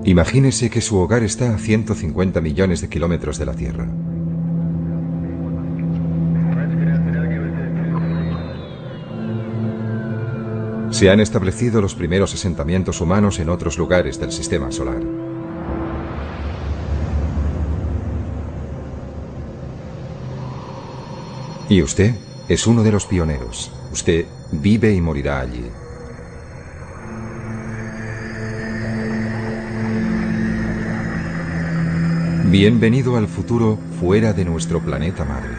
Imagínese que su hogar está a 150 millones de kilómetros de la Tierra. Se han establecido los primeros asentamientos humanos en otros lugares del sistema solar. Y usted es uno de los pioneros. Usted vive y morirá allí. Bienvenido al futuro fuera de nuestro planeta madre.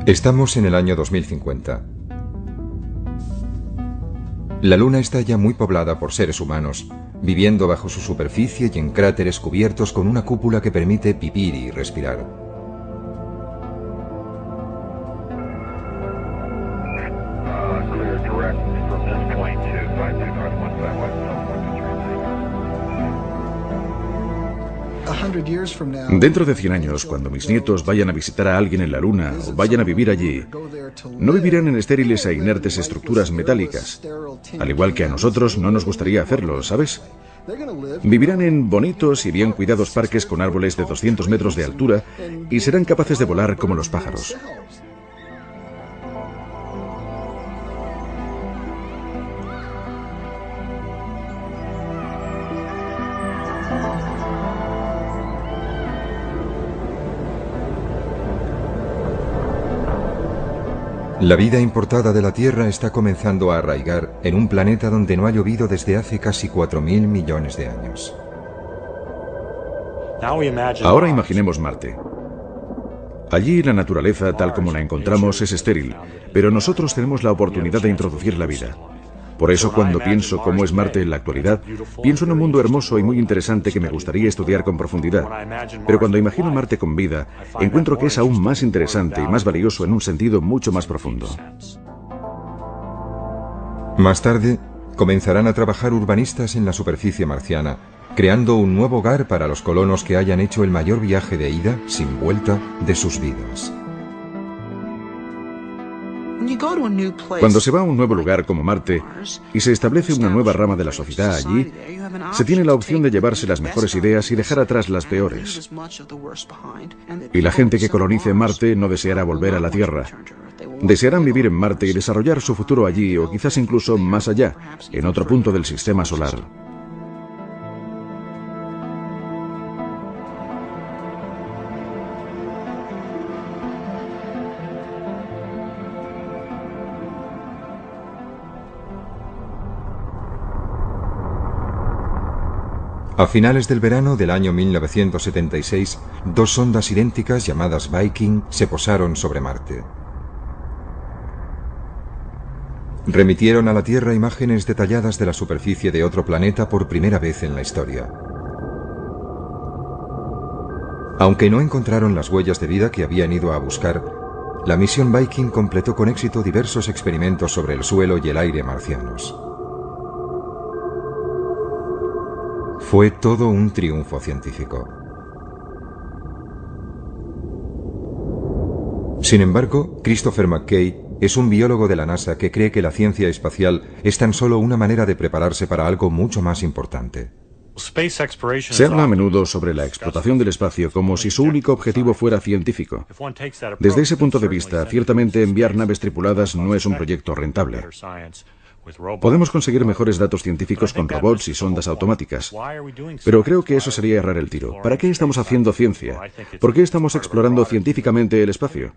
Estamos en el año 2050. La Luna está ya muy poblada por seres humanos, viviendo bajo su superficie y en cráteres cubiertos con una cúpula que permite vivir y respirar. Dentro de 100 años, cuando mis nietos vayan a visitar a alguien en la Luna o vayan a vivir allí, no vivirán en estériles e inertes estructuras metálicas, al igual que a nosotros no nos gustaría hacerlo, ¿sabes? Vivirán en bonitos y bien cuidados parques con árboles de 200 metros de altura y serán capaces de volar como los pájaros. La vida importada de la Tierra está comenzando a arraigar en un planeta donde no ha llovido desde hace casi 4.000 millones de años. Ahora imaginemos Marte. Allí la naturaleza, tal como la encontramos, es estéril, pero nosotros tenemos la oportunidad de introducir la vida. Por eso, cuando pienso cómo es Marte en la actualidad, pienso en un mundo hermoso y muy interesante que me gustaría estudiar con profundidad. Pero cuando imagino Marte con vida, encuentro que es aún más interesante y más valioso en un sentido mucho más profundo. Más tarde, comenzarán a trabajar urbanistas en la superficie marciana, creando un nuevo hogar para los colonos que hayan hecho el mayor viaje de ida, sin vuelta, de sus vidas. Cuando se va a un nuevo lugar como Marte y se establece una nueva rama de la sociedad allí, se tiene la opción de llevarse las mejores ideas y dejar atrás las peores. Y la gente que colonice Marte no deseará volver a la Tierra. Desearán vivir en Marte y desarrollar su futuro allí o quizás incluso más allá, en otro punto del sistema solar. A finales del verano del año 1976, dos sondas idénticas llamadas Viking se posaron sobre Marte. Remitieron a la Tierra imágenes detalladas de la superficie de otro planeta por primera vez en la historia. Aunque no encontraron las huellas de vida que habían ido a buscar, la misión Viking completó con éxito diversos experimentos sobre el suelo y el aire marcianos. Fue todo un triunfo científico. Sin embargo, Christopher McKay es un biólogo de la NASA que cree que la ciencia espacial es tan solo una manera de prepararse para algo mucho más importante. Se habla a menudo sobre la explotación del espacio como si su único objetivo fuera científico. Desde ese punto de vista, ciertamente enviar naves tripuladas no es un proyecto rentable. Podemos conseguir mejores datos científicos con robots y sondas automáticas. Pero creo que eso sería errar el tiro. ¿Para qué estamos haciendo ciencia? ¿Por qué estamos explorando científicamente el espacio?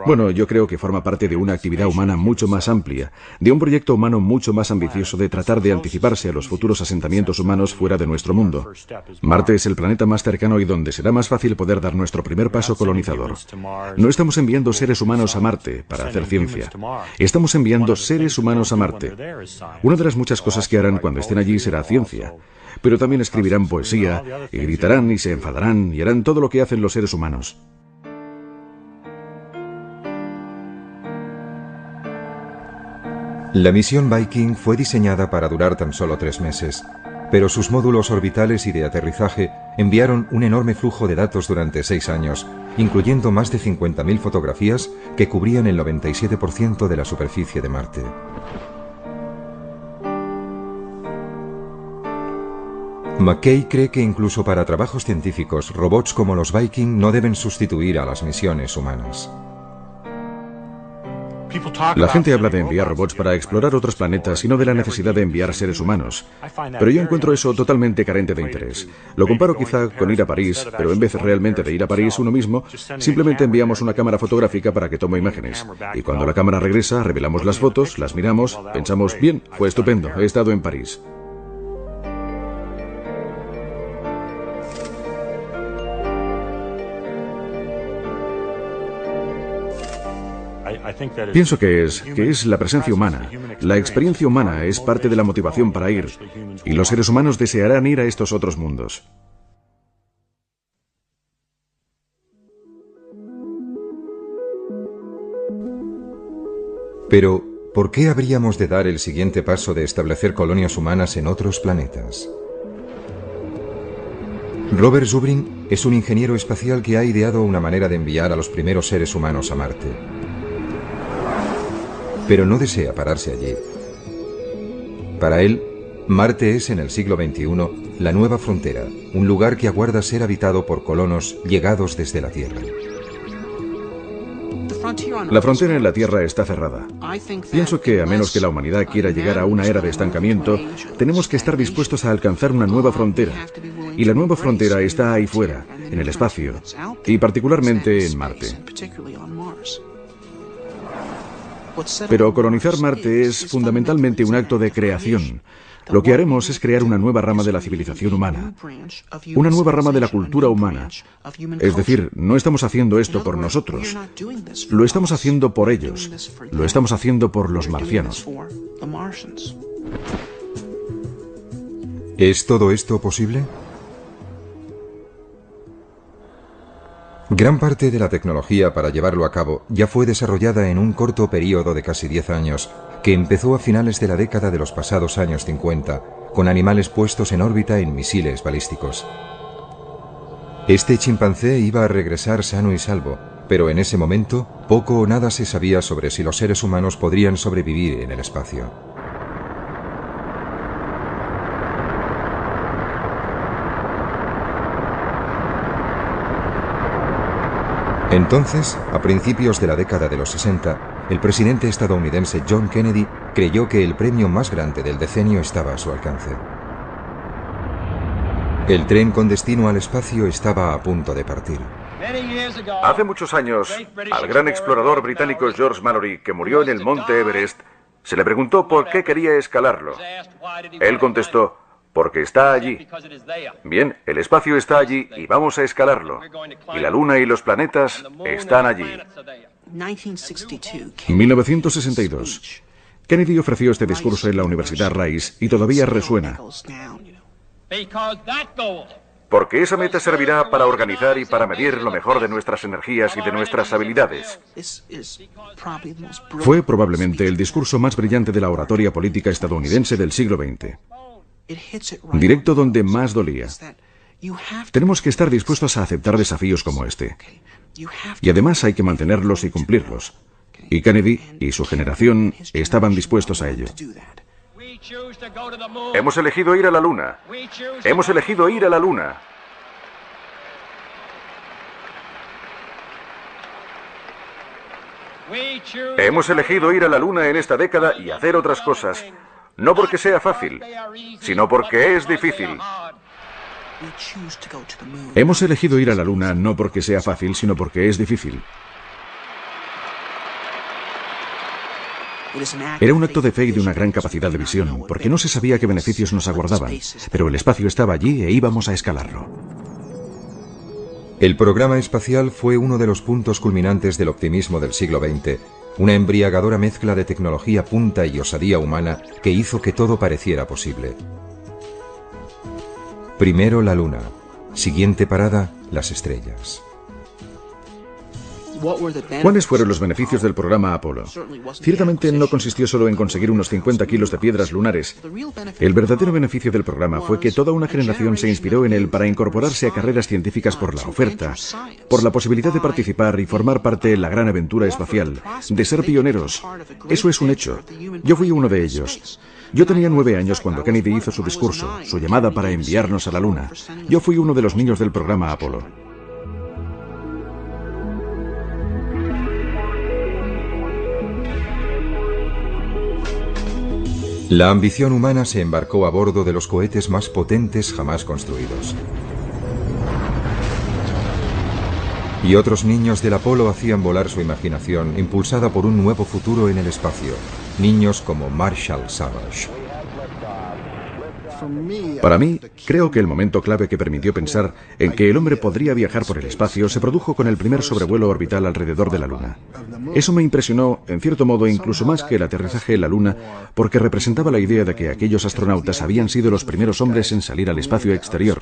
Bueno, yo creo que forma parte de una actividad humana mucho más amplia, de un proyecto humano mucho más ambicioso de tratar de anticiparse a los futuros asentamientos humanos fuera de nuestro mundo. Marte es el planeta más cercano y donde será más fácil poder dar nuestro primer paso colonizador. No estamos enviando seres humanos a Marte para hacer ciencia. Estamos enviando seres humanos a Marte. Una de las muchas cosas que harán cuando estén allí será ciencia, pero también escribirán poesía, y gritarán y se enfadarán y harán todo lo que hacen los seres humanos. La misión Viking fue diseñada para durar tan solo 3 meses, pero sus módulos orbitales y de aterrizaje enviaron un enorme flujo de datos durante 6 años, incluyendo más de 50.000 fotografías que cubrían el 97% de la superficie de Marte. McKay cree que incluso para trabajos científicos, robots como los Viking no deben sustituir a las misiones humanas. La gente habla de enviar robots para explorar otros planetas y no de la necesidad de enviar seres humanos. Pero yo encuentro eso totalmente carente de interés. Lo comparo quizá con ir a París, pero en vez realmente de ir a París uno mismo, simplemente enviamos una cámara fotográfica para que tome imágenes. Y cuando la cámara regresa, revelamos las fotos, las miramos, pensamos, bien, fue estupendo, he estado en París. Pienso que es la presencia humana. La experiencia humana es parte de la motivación para ir, y los seres humanos desearán ir a estos otros mundos. Pero, ¿por qué habríamos de dar el siguiente paso de establecer colonias humanas en otros planetas? Robert Zubrin es un ingeniero espacial que ha ideado una manera de enviar a los primeros seres humanos a Marte. Pero no desea pararse allí. Para él, Marte es en el siglo XXI la nueva frontera, un lugar que aguarda ser habitado por colonos llegados desde la Tierra. La frontera en la Tierra está cerrada. Pienso que a menos que la humanidad quiera llegar a una era de estancamiento, tenemos que estar dispuestos a alcanzar una nueva frontera. Y la nueva frontera está ahí fuera, en el espacio, y particularmente en Marte. Pero colonizar Marte es fundamentalmente un acto de creación. Lo que haremos es crear una nueva rama de la civilización humana, una nueva rama de la cultura humana. Es decir, no estamos haciendo esto por nosotros, lo estamos haciendo por ellos, lo estamos haciendo por los marcianos. ¿Es todo esto posible? Gran parte de la tecnología para llevarlo a cabo ya fue desarrollada en un corto periodo de casi 10 años, que empezó a finales de la década de los pasados años 50, con animales puestos en órbita en misiles balísticos. Este chimpancé iba a regresar sano y salvo, pero en ese momento poco o nada se sabía sobre si los seres humanos podrían sobrevivir en el espacio. Entonces, a principios de la década de los 60, el presidente estadounidense John Kennedy creyó que el premio más grande del decenio estaba a su alcance. El tren con destino al espacio estaba a punto de partir. Hace muchos años, al gran explorador británico George Mallory, que murió en el monte Everest, se le preguntó por qué quería escalarlo. Él contestó: porque está allí. Bien, el espacio está allí y vamos a escalarlo. Y la Luna y los planetas están allí. 1962. Kennedy ofreció este discurso en la Universidad Rice y todavía resuena. Porque esa meta servirá para organizar y para medir lo mejor de nuestras energías y de nuestras habilidades. Fue probablemente el discurso más brillante de la oratoria política estadounidense del siglo XX. Directo donde más dolía. Tenemos que estar dispuestos a aceptar desafíos como este. Y además hay que mantenerlos y cumplirlos. Y Kennedy y su generación estaban dispuestos a ello. Hemos elegido ir a la Luna. Hemos elegido ir a la Luna. Hemos elegido ir a la Luna en esta década y hacer otras cosas. No porque sea fácil, sino porque es difícil. Hemos elegido ir a la Luna no porque sea fácil, sino porque es difícil. Era un acto de fe y de una gran capacidad de visión, porque no se sabía qué beneficios nos aguardaban, pero el espacio estaba allí e íbamos a escalarlo. El programa espacial fue uno de los puntos culminantes del optimismo del siglo XX, una embriagadora mezcla de tecnología punta y osadía humana que hizo que todo pareciera posible. Primero la Luna, siguiente parada, las estrellas. ¿Cuáles fueron los beneficios del programa Apolo? Ciertamente no consistió solo en conseguir unos 50 kilos de piedras lunares. El verdadero beneficio del programa fue que toda una generación se inspiró en él para incorporarse a carreras científicas por la oferta, por la posibilidad de participar y formar parte de la gran aventura espacial, de ser pioneros. Eso es un hecho. Yo fui uno de ellos. Yo tenía 9 años cuando Kennedy hizo su discurso, su llamada para enviarnos a la Luna. Yo fui uno de los niños del programa Apolo. La ambición humana se embarcó a bordo de los cohetes más potentes jamás construidos. Y otros niños del Apolo hacían volar su imaginación, impulsada por un nuevo futuro en el espacio. Niños como Marshall Savage. Para mí, creo que el momento clave que permitió pensar en que el hombre podría viajar por el espacio se produjo con el primer sobrevuelo orbital alrededor de la Luna. Eso me impresionó, en cierto modo, incluso más que el aterrizaje en la Luna, porque representaba la idea de que aquellos astronautas habían sido los primeros hombres en salir al espacio exterior.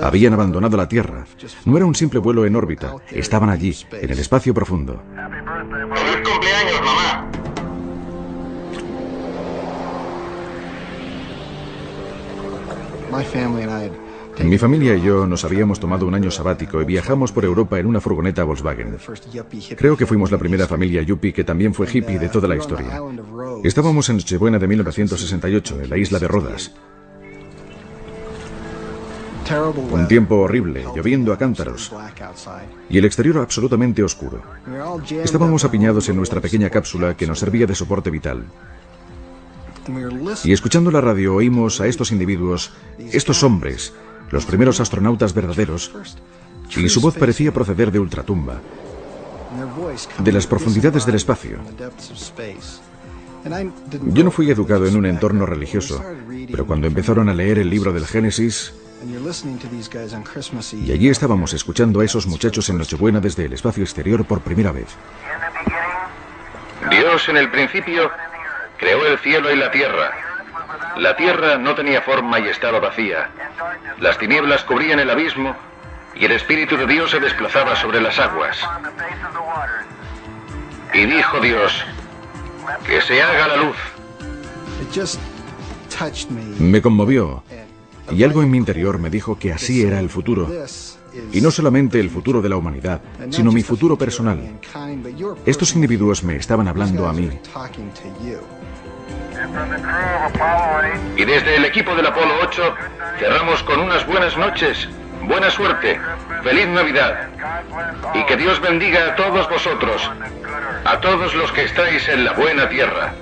Habían abandonado la Tierra. No era un simple vuelo en órbita. Estaban allí, en el espacio profundo. ¡Feliz cumpleaños, mamá! Mi familia y yo nos habíamos tomado un año sabático y viajamos por Europa en una furgoneta Volkswagen. Creo que fuimos la primera familia yuppie que también fue hippie de toda la historia. Estábamos en Nochebuena de 1968, en la isla de Rodas. Un tiempo horrible, lloviendo a cántaros, y el exterior absolutamente oscuro. Estábamos apiñados en nuestra pequeña cápsula que nos servía de soporte vital. Y escuchando la radio oímos a estos individuos, estos hombres, los primeros astronautas verdaderos, y su voz parecía proceder de ultratumba, de las profundidades del espacio. Yo no fui educado en un entorno religioso, pero cuando empezaron a leer el libro del Génesis, y allí estábamos escuchando a esos muchachos en Nochebuena desde el espacio exterior por primera vez. Dios en el principio creó el cielo y la tierra. La tierra no tenía forma y estaba vacía. Las tinieblas cubrían el abismo y el Espíritu de Dios se desplazaba sobre las aguas. Y dijo Dios, que se haga la luz. Me conmovió, y algo en mi interior me dijo que así era el futuro. Y no solamente el futuro de la humanidad, sino mi futuro personal. Estos individuos me estaban hablando a mí. Y desde el equipo del Apolo 8 cerramos con unas buenas noches, buena suerte, feliz Navidad. Y que Dios bendiga a todos vosotros, a todos los que estáis en la buena tierra.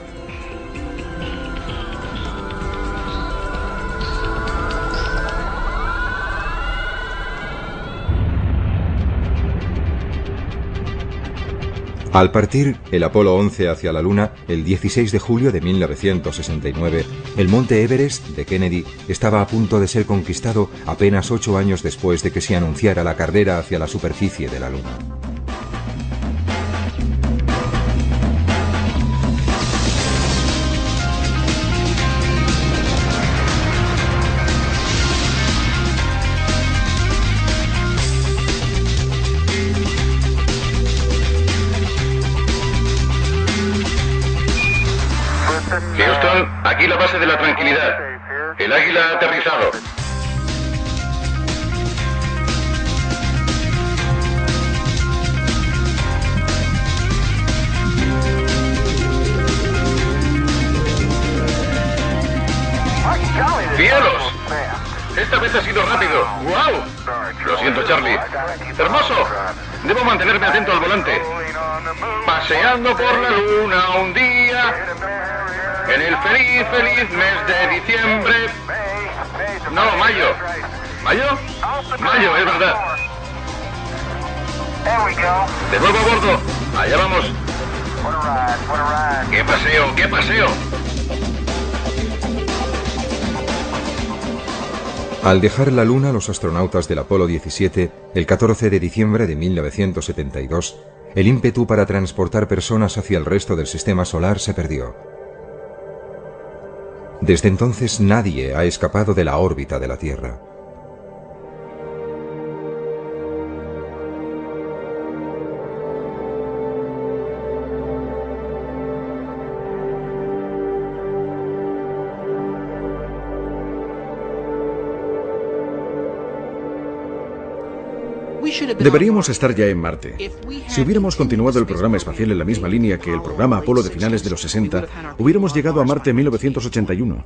Al partir el Apolo 11 hacia la Luna, el 16 de julio de 1969, el monte Everest de Kennedy estaba a punto de ser conquistado apenas 8 años después de que se anunciara la carrera hacia la superficie de la Luna. Houston, aquí la base de la tranquilidad. El Águila ha aterrizado. ¡Cielos! Esta vez ha sido rápido. ¡Wow! Lo siento, Charlie. ¡Hermoso! Debo mantenerme atento al volante. Paseando por la luna un día, en el feliz, feliz mes de diciembre. No, mayo. ¿Mayo? Mayo, es verdad. De nuevo a bordo. Allá vamos. ¡Qué paseo, qué paseo! Al dejar la Luna, los astronautas del Apolo 17, el 14 de diciembre de 1972, el ímpetu para transportar personas hacia el resto del sistema solar se perdió. Desde entonces nadie ha escapado de la órbita de la Tierra. Deberíamos estar ya en Marte. Si hubiéramos continuado el programa espacial en la misma línea que el programa Apolo de finales de los 60, hubiéramos llegado a Marte en 1981.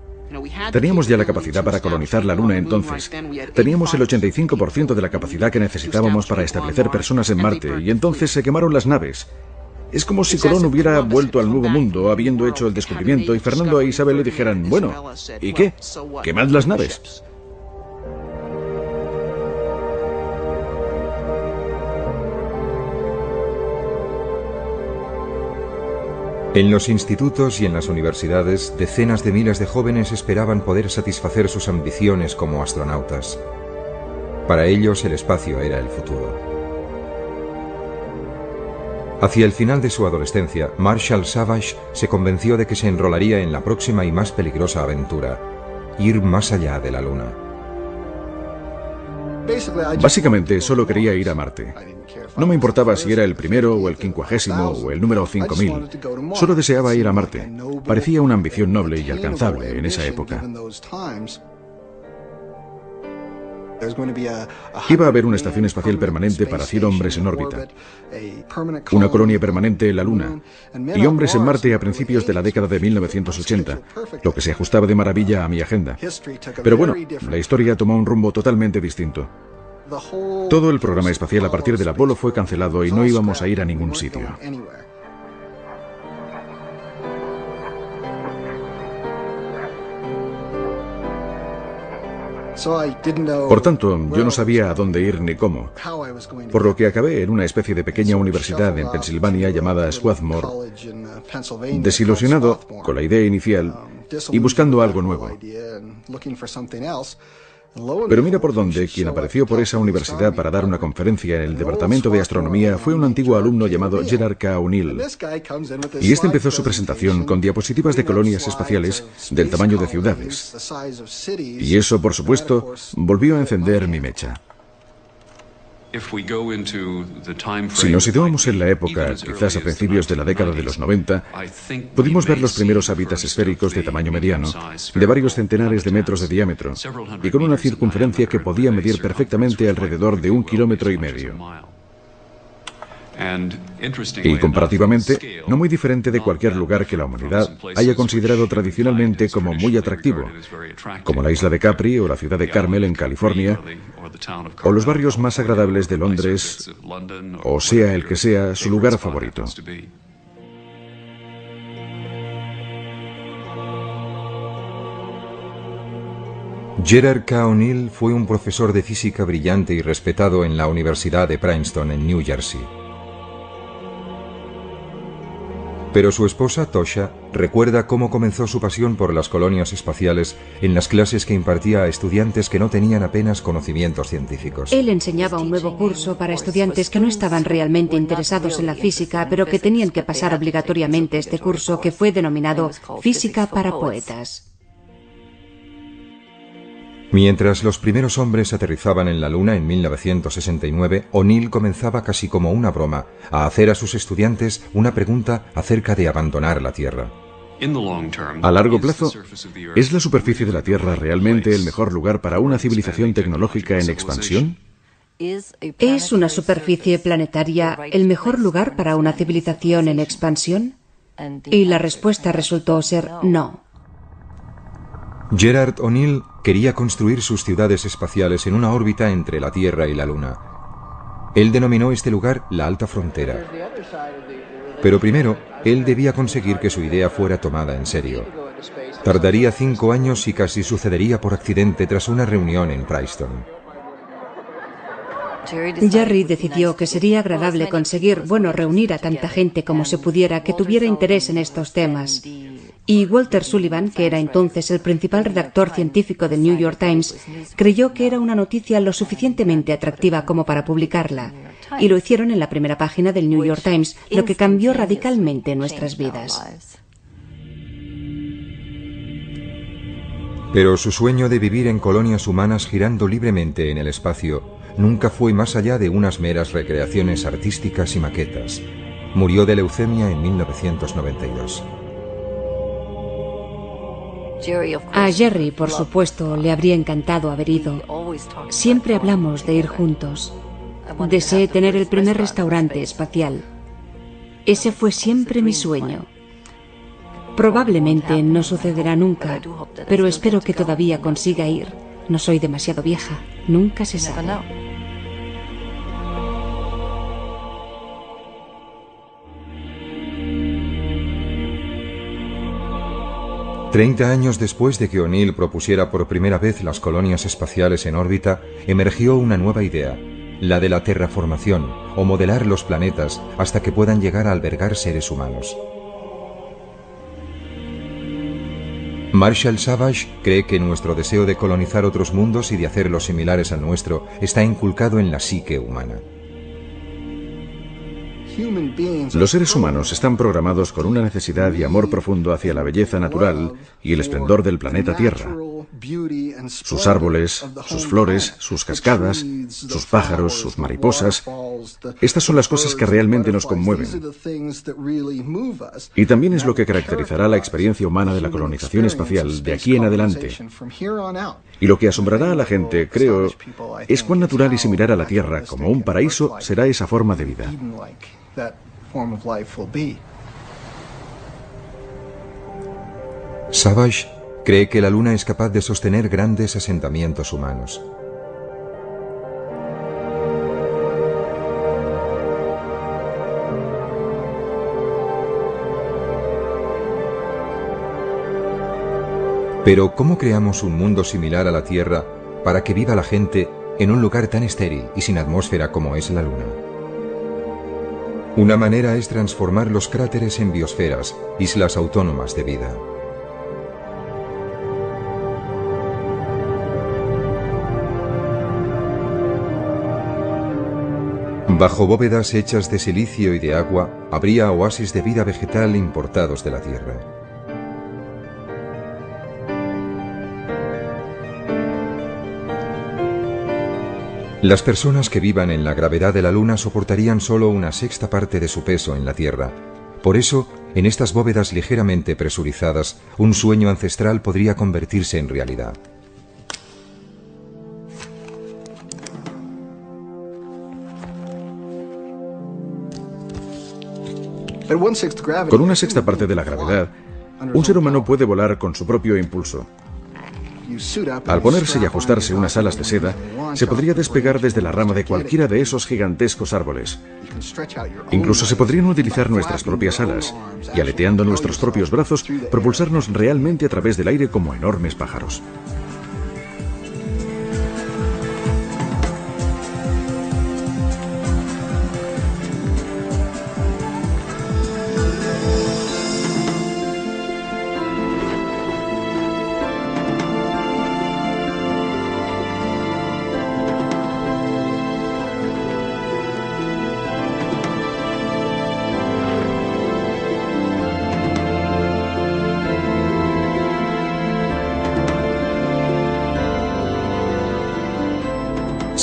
Teníamos ya la capacidad para colonizar la Luna entonces. Teníamos el 85% de la capacidad que necesitábamos para establecer personas en Marte, y entonces se quemaron las naves. Es como si Colón hubiera vuelto al Nuevo Mundo habiendo hecho el descubrimiento y Fernando e Isabel le dijeran, bueno, ¿y qué? ¡Quemad las naves! En los institutos y en las universidades, decenas de miles de jóvenes esperaban poder satisfacer sus ambiciones como astronautas. Para ellos, el espacio era el futuro. Hacia el final de su adolescencia, Marshall Savage se convenció de que se enrolaría en la próxima y más peligrosa aventura: ir más allá de la Luna. Básicamente, solo quería ir a Marte. No me importaba si era el primero o el 50.000 o el número 5000. Solo deseaba ir a Marte. Parecía una ambición noble y alcanzable en esa época. Iba a haber una estación espacial permanente para 100 hombres en órbita, una colonia permanente en la Luna y hombres en Marte a principios de la década de 1980, lo que se ajustaba de maravilla a mi agenda. Pero bueno, la historia tomó un rumbo totalmente distinto. Todo el programa espacial a partir del Apolo fue cancelado y no íbamos a ir a ningún sitio. Por tanto, yo no sabía a dónde ir ni cómo, por lo que acabé en una especie de pequeña universidad en Pensilvania llamada Swarthmore, desilusionado con la idea inicial y buscando algo nuevo. Pero mira por dónde, quien apareció por esa universidad para dar una conferencia en el Departamento de Astronomía fue un antiguo alumno llamado Gerard K. O'Neill. Y este empezó su presentación con diapositivas de colonias espaciales del tamaño de ciudades. Y eso, por supuesto, volvió a encender mi mecha. Si nos situamos en la época, quizás a principios de la década de los 90, pudimos ver los primeros hábitats esféricos de tamaño mediano, de varios centenares de metros de diámetro, y con una circunferencia que podía medir perfectamente alrededor de 1,5 kilómetros. Y comparativamente, no muy diferente de cualquier lugar que la humanidad haya considerado tradicionalmente como muy atractivo, como la isla de Capri o la ciudad de Carmel en California, o los barrios más agradables de Londres, o sea el que sea su lugar favorito. Gerard K. O'Neill fue un profesor de física brillante y respetado en la Universidad de Princeton en New Jersey. Pero su esposa, Tosha, recuerda cómo comenzó su pasión por las colonias espaciales en las clases que impartía a estudiantes que no tenían apenas conocimientos científicos. Él enseñaba un nuevo curso para estudiantes que no estaban realmente interesados en la física, pero que tenían que pasar obligatoriamente este curso, que fue denominado Física para Poetas. Mientras los primeros hombres aterrizaban en la Luna en 1969, O'Neill comenzaba casi como una broma a hacer a sus estudiantes una pregunta acerca de abandonar la Tierra. A largo plazo, ¿es la superficie de la Tierra realmente el mejor lugar para una civilización tecnológica en expansión? ¿Es una superficie planetaria el mejor lugar para una civilización en expansión? Y la respuesta resultó ser no. Gerard O'Neill quería construir sus ciudades espaciales en una órbita entre la Tierra y la Luna. Él denominó este lugar la Alta Frontera. Pero primero, él debía conseguir que su idea fuera tomada en serio. Tardaría 5 años y casi sucedería por accidente tras una reunión en Princeton. Jerry decidió que sería agradable conseguir, reunir a tanta gente como se pudiera que tuviera interés en estos temas. Y Walter Sullivan, que era entonces el principal redactor científico del New York Times, creyó que era una noticia lo suficientemente atractiva como para publicarla. Y lo hicieron en la primera página del New York Times, lo que cambió radicalmente nuestras vidas. Pero su sueño de vivir en colonias humanas girando libremente en el espacio nunca fue más allá de unas meras recreaciones artísticas y maquetas. Murió de leucemia en 1992. A Jerry, por supuesto, le habría encantado haber ido. Siempre hablamos de ir juntos. Deseé tener el primer restaurante espacial. Ese fue siempre mi sueño. Probablemente no sucederá nunca, pero espero que todavía consiga ir. No soy demasiado vieja, nunca se sabe. 30 años después de que O'Neill propusiera por primera vez las colonias espaciales en órbita, emergió una nueva idea, la de la terraformación, o modelar los planetas hasta que puedan llegar a albergar seres humanos. Marshall Savage cree que nuestro deseo de colonizar otros mundos y de hacerlos similares al nuestro está inculcado en la psique humana. Los seres humanos están programados con una necesidad y amor profundo hacia la belleza natural y el esplendor del planeta Tierra. Sus árboles, sus flores, sus cascadas, sus pájaros, sus mariposas. Estas son las cosas que realmente nos conmueven. Y también es lo que caracterizará la experiencia humana de la colonización espacial de aquí en adelante. Y lo que asombrará a la gente, creo, es cuán natural y similar a la Tierra como un paraíso será esa forma de vida. Savage cree que la Luna es capaz de sostener grandes asentamientos humanos. Pero ¿cómo creamos un mundo similar a la Tierra para que viva la gente en un lugar tan estéril y sin atmósfera como es la Luna? Una manera es transformar los cráteres en biosferas, islas autónomas de vida. Bajo bóvedas hechas de silicio y de agua, habría oasis de vida vegetal importados de la Tierra. Las personas que vivan en la gravedad de la Luna soportarían solo una sexta parte de su peso en la Tierra. Por eso, en estas bóvedas ligeramente presurizadas, un sueño ancestral podría convertirse en realidad. Con una sexta parte de la gravedad, un ser humano puede volar con su propio impulso. Al ponerse y ajustarse unas alas de seda, se podría despegar desde la rama de cualquiera de esos gigantescos árboles. Incluso se podrían utilizar nuestras propias alas y, aleteando nuestros propios brazos, propulsarnos realmente a través del aire como enormes pájaros.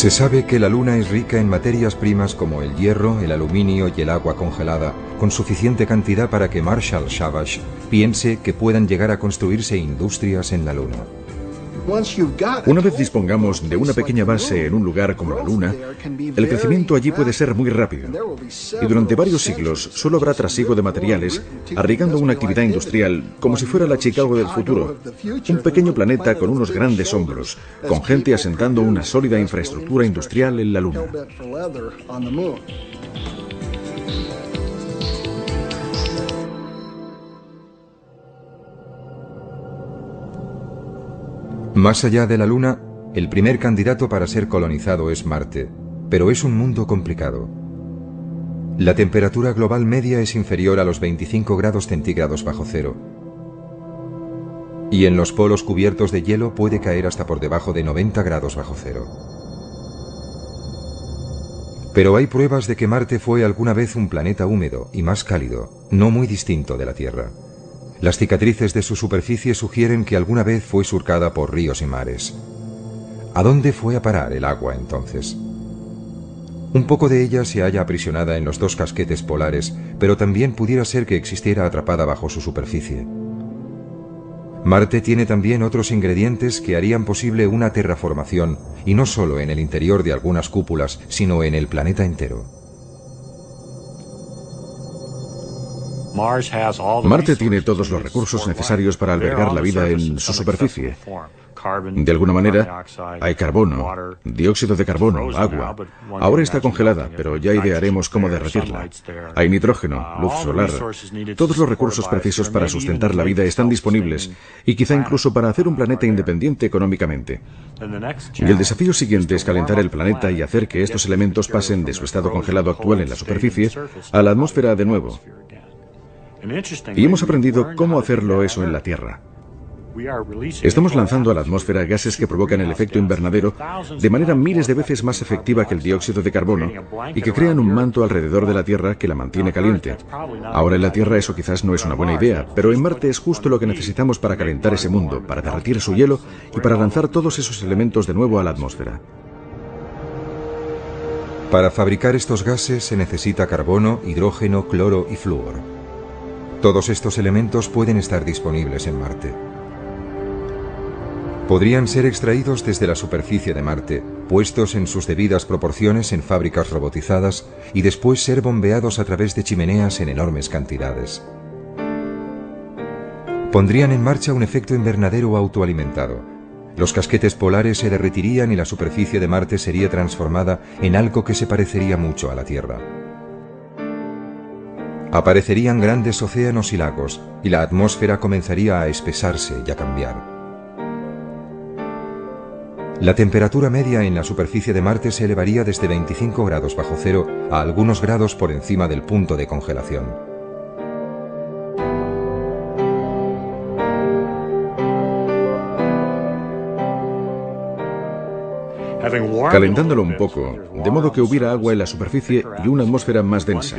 Se sabe que la Luna es rica en materias primas como el hierro, el aluminio y el agua congelada, con suficiente cantidad para que Marshall Savage piense que puedan llegar a construirse industrias en la Luna. Una vez dispongamos de una pequeña base en un lugar como la Luna, el crecimiento allí puede ser muy rápido. Y durante varios siglos solo habrá trasiego de materiales, arriesgando una actividad industrial como si fuera la Chicago del futuro. Un pequeño planeta con unos grandes hombros, con gente asentando una sólida infraestructura industrial en la Luna. Más allá de la Luna, el primer candidato para ser colonizado es Marte, pero es un mundo complicado. La temperatura global media es inferior a los 25 grados centígrados bajo cero. Y en los polos cubiertos de hielo puede caer hasta por debajo de 90 grados bajo cero. Pero hay pruebas de que Marte fue alguna vez un planeta húmedo y más cálido, no muy distinto de la Tierra. Las cicatrices de su superficie sugieren que alguna vez fue surcada por ríos y mares. ¿A dónde fue a parar el agua entonces? Un poco de ella se halla aprisionada en los dos casquetes polares, pero también pudiera ser que existiera atrapada bajo su superficie. Marte tiene también otros ingredientes que harían posible una terraformación, y no solo en el interior de algunas cúpulas, sino en el planeta entero. Marte tiene todos los recursos necesarios para albergar la vida en su superficie. De alguna manera, hay carbono, dióxido de carbono, agua. Ahora está congelada, pero ya idearemos cómo derretirla. Hay nitrógeno, luz solar. Todos los recursos precisos para sustentar la vida están disponibles, y quizá incluso para hacer un planeta independiente económicamente. Y el desafío siguiente es calentar el planeta y hacer que estos elementos pasen de su estado congelado actual en la superficie a la atmósfera de nuevo. Y hemos aprendido cómo hacerlo eso en la Tierra. Estamos lanzando a la atmósfera gases que provocan el efecto invernadero de manera miles de veces más efectiva que el dióxido de carbono y que crean un manto alrededor de la Tierra que la mantiene caliente. Ahora en la Tierra eso quizás no es una buena idea, pero en Marte es justo lo que necesitamos para calentar ese mundo, para derretir su hielo y para lanzar todos esos elementos de nuevo a la atmósfera. Para fabricar estos gases se necesita carbono, hidrógeno, cloro y flúor. Todos estos elementos pueden estar disponibles en Marte. Podrían ser extraídos desde la superficie de Marte, puestos en sus debidas proporciones en fábricas robotizadas y después ser bombeados a través de chimeneas en enormes cantidades. Pondrían en marcha un efecto invernadero autoalimentado. Los casquetes polares se derretirían y la superficie de Marte sería transformada en algo que se parecería mucho a la Tierra. Aparecerían grandes océanos y lagos, y la atmósfera comenzaría a espesarse y a cambiar. La temperatura media en la superficie de Marte se elevaría desde 25 grados bajo cero a algunos grados por encima del punto de congelación. Calentándolo un poco, de modo que hubiera agua en la superficie y una atmósfera más densa.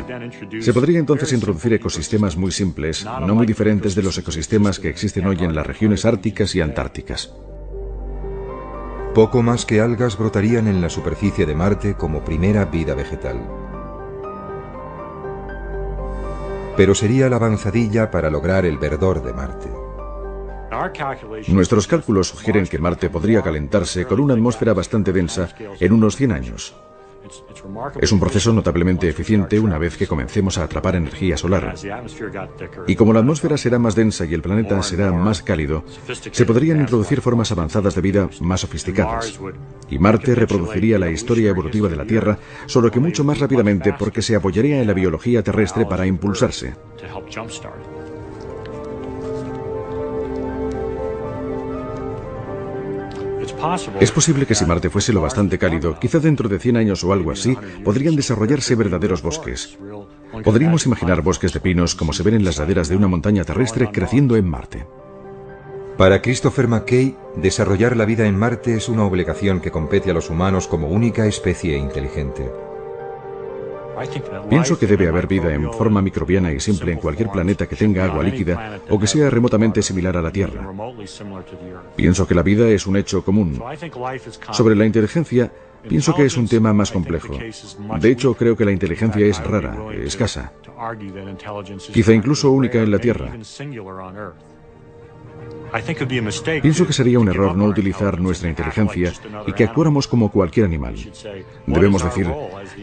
Se podría entonces introducir ecosistemas muy simples, no muy diferentes de los ecosistemas que existen hoy en las regiones árticas y antárticas. Poco más que algas brotarían en la superficie de Marte como primera vida vegetal. Pero sería la avanzadilla para lograr el verdor de Marte. Nuestros cálculos sugieren que Marte podría calentarse con una atmósfera bastante densa en unos 100 años. Es un proceso notablemente eficiente una vez que comencemos a atrapar energía solar. Y como la atmósfera será más densa y el planeta será más cálido, se podrían introducir formas avanzadas de vida más sofisticadas. Y Marte reproduciría la historia evolutiva de la Tierra, solo que mucho más rápidamente porque se apoyaría en la biología terrestre para impulsarse. Es posible que si Marte fuese lo bastante cálido, quizá dentro de 100 años o algo así, podrían desarrollarse verdaderos bosques. Podríamos imaginar bosques de pinos como se ven en las laderas de una montaña terrestre creciendo en Marte. Para Christopher McKay, desarrollar la vida en Marte es una obligación que compete a los humanos como única especie inteligente. Pienso que debe haber vida en forma microbiana y simple en cualquier planeta que tenga agua líquida o que sea remotamente similar a la Tierra. Pienso que la vida es un hecho común. Sobre la inteligencia, pienso que es un tema más complejo. De hecho, creo que la inteligencia es rara, escasa. Quizá incluso única en la Tierra. Pienso que sería un error no utilizar nuestra inteligencia y que actuáramos como cualquier animal. Debemos decir,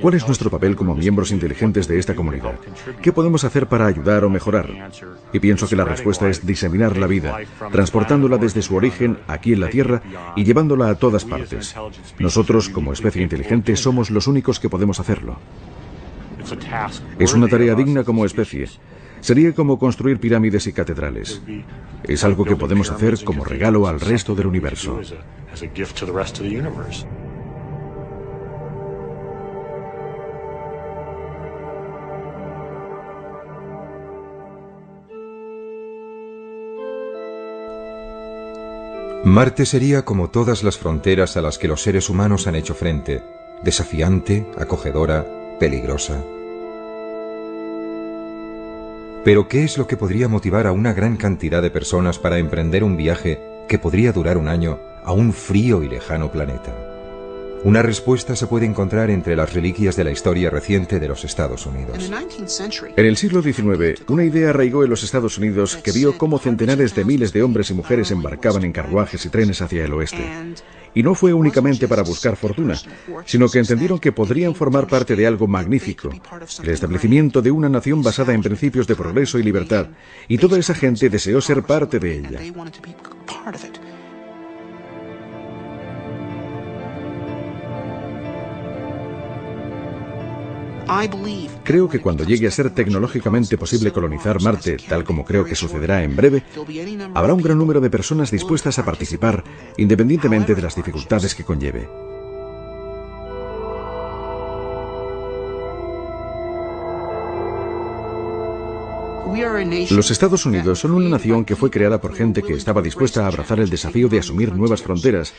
¿cuál es nuestro papel como miembros inteligentes de esta comunidad? ¿Qué podemos hacer para ayudar o mejorar? Y pienso que la respuesta es diseminar la vida, transportándola desde su origen aquí en la Tierra y llevándola a todas partes. Nosotros, como especie inteligente, somos los únicos que podemos hacerlo. Es una tarea digna como especie. Sería como construir pirámides y catedrales. Es algo que podemos hacer como regalo al resto del universo. Marte sería como todas las fronteras a las que los seres humanos han hecho frente, desafiante, acogedora, peligrosa. Pero ¿qué es lo que podría motivar a una gran cantidad de personas para emprender un viaje que podría durar un año a un frío y lejano planeta? Una respuesta se puede encontrar entre las reliquias de la historia reciente de los Estados Unidos. En el siglo XIX, una idea arraigó en los Estados Unidos que vio cómo centenares de miles de hombres y mujeres embarcaban en carruajes y trenes hacia el oeste. Y no fue únicamente para buscar fortuna, sino que entendieron que podrían formar parte de algo magnífico, el establecimiento de una nación basada en principios de progreso y libertad, y toda esa gente deseó ser parte de ella. Creo que cuando llegue a ser tecnológicamente posible colonizar Marte, tal como creo que sucederá en breve, habrá un gran número de personas dispuestas a participar, independientemente de las dificultades que conlleve. Los Estados Unidos son una nación que fue creada por gente que estaba dispuesta a abrazar el desafío de asumir nuevas fronteras.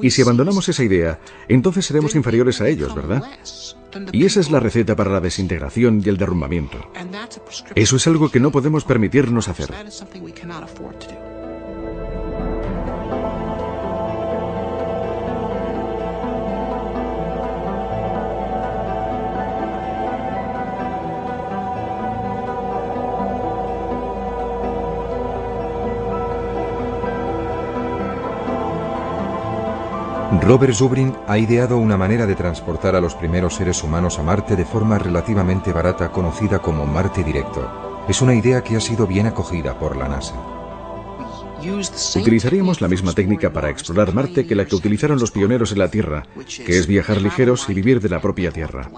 Y si abandonamos esa idea, entonces seremos inferiores a ellos, ¿verdad? Y esa es la receta para la desintegración y el derrumbamiento. Eso es algo que no podemos permitirnos hacer. Robert Zubrin ha ideado una manera de transportar a los primeros seres humanos a Marte de forma relativamente barata, conocida como Marte Directo. Es una idea que ha sido bien acogida por la NASA. Utilizaríamos la misma técnica para explorar Marte que la que utilizaron los pioneros en la Tierra, que es viajar ligeros y vivir de la propia Tierra.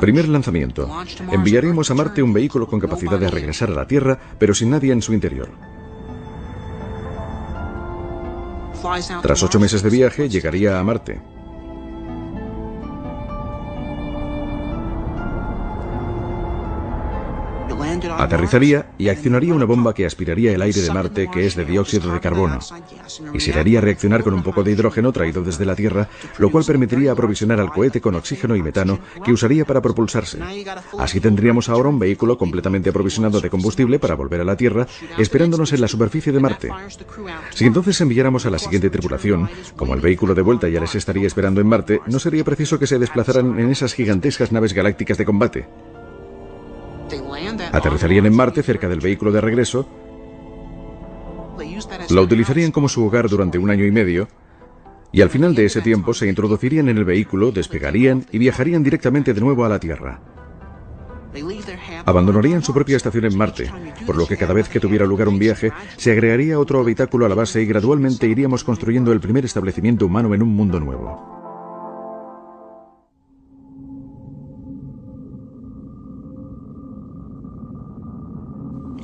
Primer lanzamiento. Enviaríamos a Marte un vehículo con capacidad de regresar a la Tierra, pero sin nadie en su interior. Tras 8 meses de viaje, llegaría a Marte. Aterrizaría y accionaría una bomba que aspiraría el aire de Marte, que es de dióxido de carbono, y se le haría reaccionar con un poco de hidrógeno traído desde la Tierra, lo cual permitiría aprovisionar al cohete con oxígeno y metano que usaría para propulsarse. Así tendríamos ahora un vehículo completamente aprovisionado de combustible para volver a la Tierra, esperándonos en la superficie de Marte. Si entonces enviáramos a la siguiente tripulación, como el vehículo de vuelta ya les estaría esperando en Marte, no sería preciso que se desplazaran en esas gigantescas naves galácticas de combate. Aterrizarían en Marte cerca del vehículo de regreso, lo utilizarían como su hogar durante 1 año y medio, y al final de ese tiempo se introducirían en el vehículo, despegarían y viajarían directamente de nuevo a la Tierra. Abandonarían su propia estación en Marte, por lo que cada vez que tuviera lugar un viaje, se agregaría otro habitáculo a la base y gradualmente iríamos construyendo el primer establecimiento humano en un mundo nuevo.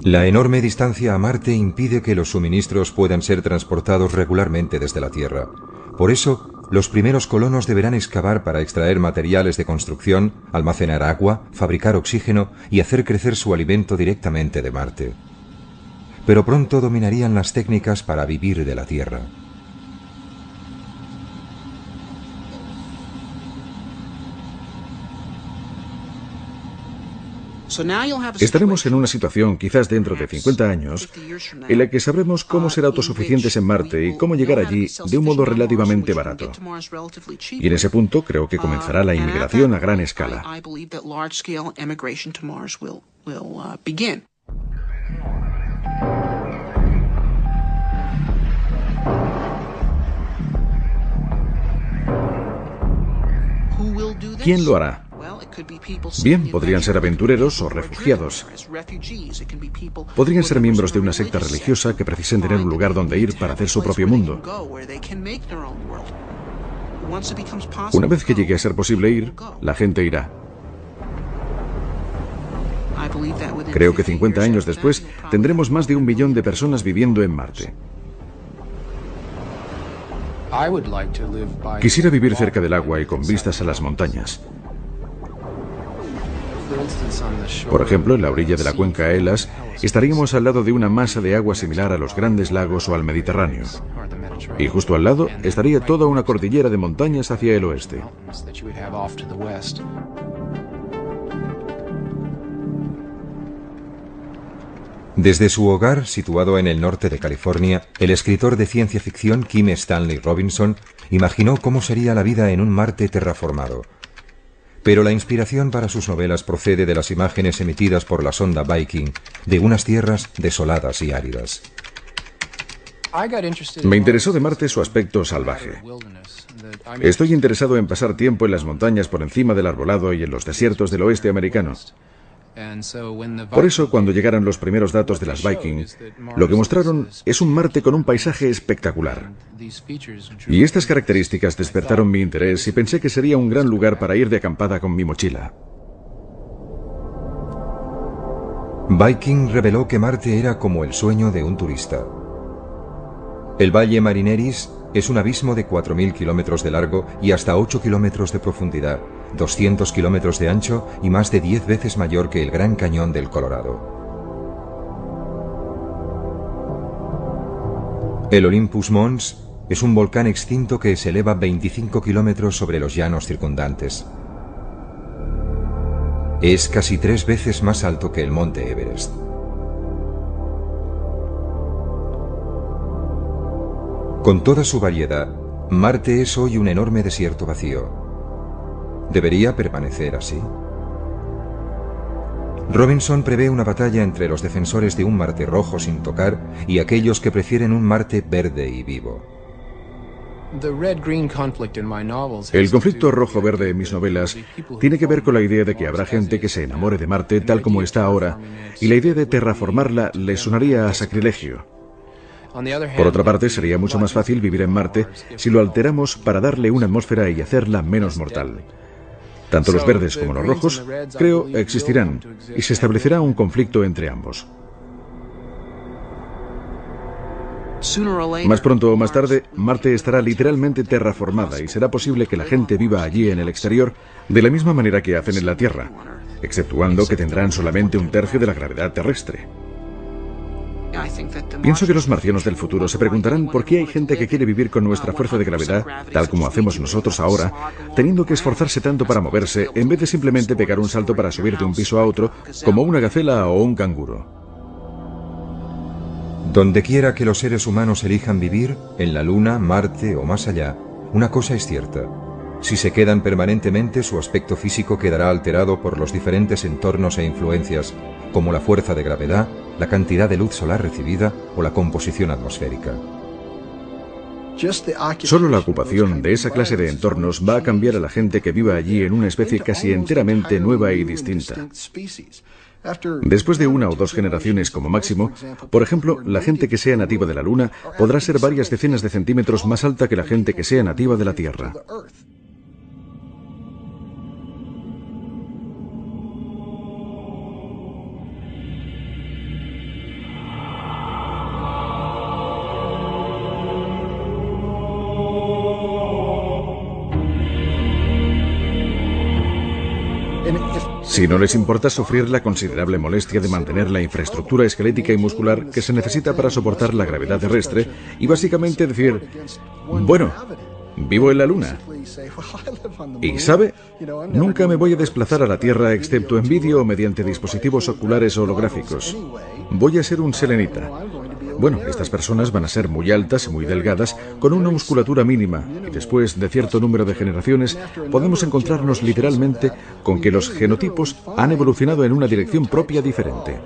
La enorme distancia a Marte impide que los suministros puedan ser transportados regularmente desde la Tierra. Por eso, los primeros colonos deberán excavar para extraer materiales de construcción, almacenar agua, fabricar oxígeno y hacer crecer su alimento directamente de Marte. Pero pronto dominarían las técnicas para vivir de la Tierra. Estaremos en una situación, quizás dentro de 50 años, en la que sabremos cómo ser autosuficientes en Marte y cómo llegar allí de un modo relativamente barato. Y en ese punto creo que comenzará la inmigración a gran escala. ¿Quién lo hará? Bien, podrían ser aventureros o refugiados. Podrían ser miembros de una secta religiosa que precisen tener un lugar donde ir para hacer su propio mundo. Una vez que llegue a ser posible ir, la gente irá. Creo que 50 años después tendremos más de 1 billón de personas viviendo en Marte. Quisiera vivir cerca del agua y con vistas a las montañas. Por ejemplo, en la orilla de la cuenca Elas, estaríamos al lado de una masa de agua similar a los grandes lagos o al Mediterráneo. Y justo al lado estaría toda una cordillera de montañas hacia el oeste. Desde su hogar, situado en el norte de California, el escritor de ciencia ficción Kim Stanley Robinson imaginó cómo sería la vida en un Marte terraformado. Pero la inspiración para sus novelas procede de las imágenes emitidas por la sonda Viking de unas tierras desoladas y áridas. Me interesó de Marte su aspecto salvaje. Estoy interesado en pasar tiempo en las montañas por encima del arbolado y en los desiertos del oeste americano. Por eso, cuando llegaron los primeros datos de las Viking, lo que mostraron es un Marte con un paisaje espectacular. Y estas características despertaron mi interés y pensé que sería un gran lugar para ir de acampada con mi mochila. Viking reveló que Marte era como el sueño de un turista. El Valle Marineris es un abismo de 4.000 kilómetros de largo y hasta 8 kilómetros de profundidad, 200 kilómetros de ancho y más de 10 veces mayor que el Gran Cañón del Colorado. El Olympus Mons es un volcán extinto que se eleva 25 kilómetros sobre los llanos circundantes. Es casi 3 veces más alto que el monte Everest. Con toda su variedad, Marte es hoy un enorme desierto vacío. ¿Debería permanecer así? Robinson prevé una batalla entre los defensores de un Marte rojo sin tocar y aquellos que prefieren un Marte verde y vivo. El conflicto rojo-verde en mis novelas tiene que ver con la idea de que habrá gente que se enamore de Marte tal como está ahora, y la idea de terraformarla le sonaría a sacrilegio. Por otra parte, sería mucho más fácil vivir en Marte si lo alteramos para darle una atmósfera y hacerla menos mortal. Tanto los verdes como los rojos, creo, existirán, y se establecerá un conflicto entre ambos. Más pronto o más tarde, Marte estará literalmente terraformada y será posible que la gente viva allí en el exterior de la misma manera que hacen en la Tierra, exceptuando que tendrán solamente 1/3 de la gravedad terrestre. Pienso que los marcianos del futuro se preguntarán por qué hay gente que quiere vivir con nuestra fuerza de gravedad, tal como hacemos nosotros ahora, teniendo que esforzarse tanto para moverse, en vez de simplemente pegar un salto para subir de un piso a otro, como una gacela o un canguro. Donde quiera que los seres humanos elijan vivir, en la Luna, Marte o más allá, una cosa es cierta. Si se quedan permanentemente, su aspecto físico quedará alterado por los diferentes entornos e influencias, como la fuerza de gravedad, la cantidad de luz solar recibida o la composición atmosférica. Solo la ocupación de esa clase de entornos va a cambiar a la gente que viva allí en una especie casi enteramente nueva y distinta. Después de 1 o 2 generaciones como máximo, por ejemplo, la gente que sea nativa de la Luna podrá ser varias decenas de centímetros más alta que la gente que sea nativa de la Tierra. Si no les importa sufrir la considerable molestia de mantener la infraestructura esquelética y muscular que se necesita para soportar la gravedad terrestre y básicamente decir, bueno, vivo en la Luna. Y ¿sabe? Nunca me voy a desplazar a la Tierra excepto en vídeo o mediante dispositivos oculares holográficos. Voy a ser un selenita. Bueno, estas personas van a ser muy altas y muy delgadas, con una musculatura mínima, y después de cierto número de generaciones podemos encontrarnos literalmente con que los genotipos han evolucionado en una dirección propia diferente.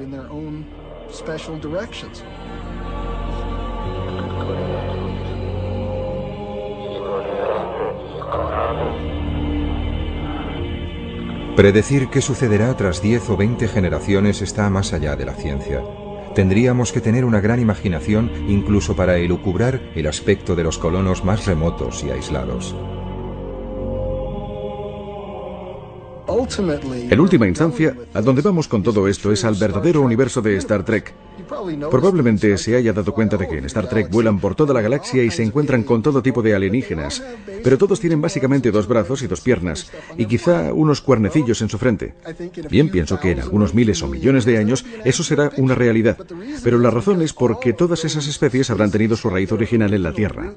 Predecir qué sucederá tras 10 o 20 generaciones está más allá de la ciencia. Tendríamos que tener una gran imaginación incluso para elucubrar el aspecto de los colonos más remotos y aislados. En última instancia, a donde vamos con todo esto es al verdadero universo de Star Trek. Probablemente se haya dado cuenta de que en Star Trek vuelan por toda la galaxia y se encuentran con todo tipo de alienígenas, pero todos tienen básicamente 2 brazos y 2 piernas, y quizá unos cuernecillos en su frente. Bien, pienso que en algunos miles o millones de años eso será una realidad, pero la razón es porque todas esas especies habrán tenido su raíz original en la Tierra.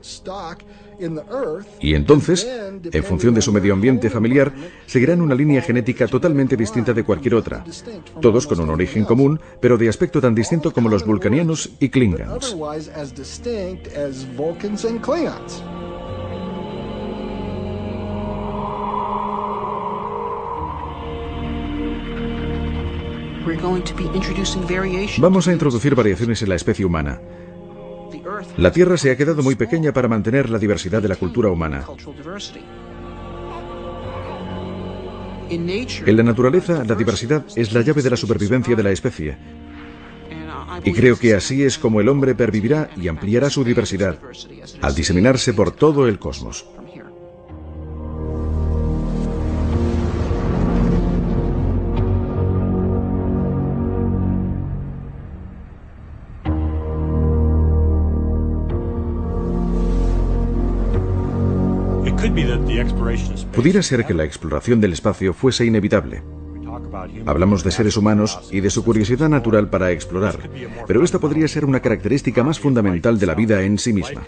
Y entonces, en función de su medio ambiente familiar, seguirán una línea genética totalmente distinta de cualquier otra. Todos con un origen común, pero de aspecto tan distinto como los vulcanianos y klingons. Vamos a introducir variaciones en la especie humana. La Tierra se ha quedado muy pequeña para mantener la diversidad de la cultura humana. En la naturaleza, la diversidad es la llave de la supervivencia de la especie. Y creo que así es como el hombre pervivirá y ampliará su diversidad, al diseminarse por todo el cosmos. Pudiera ser que la exploración del espacio fuese inevitable. Hablamos de seres humanos y de su curiosidad natural para explorar, pero esta podría ser una característica más fundamental de la vida en sí misma.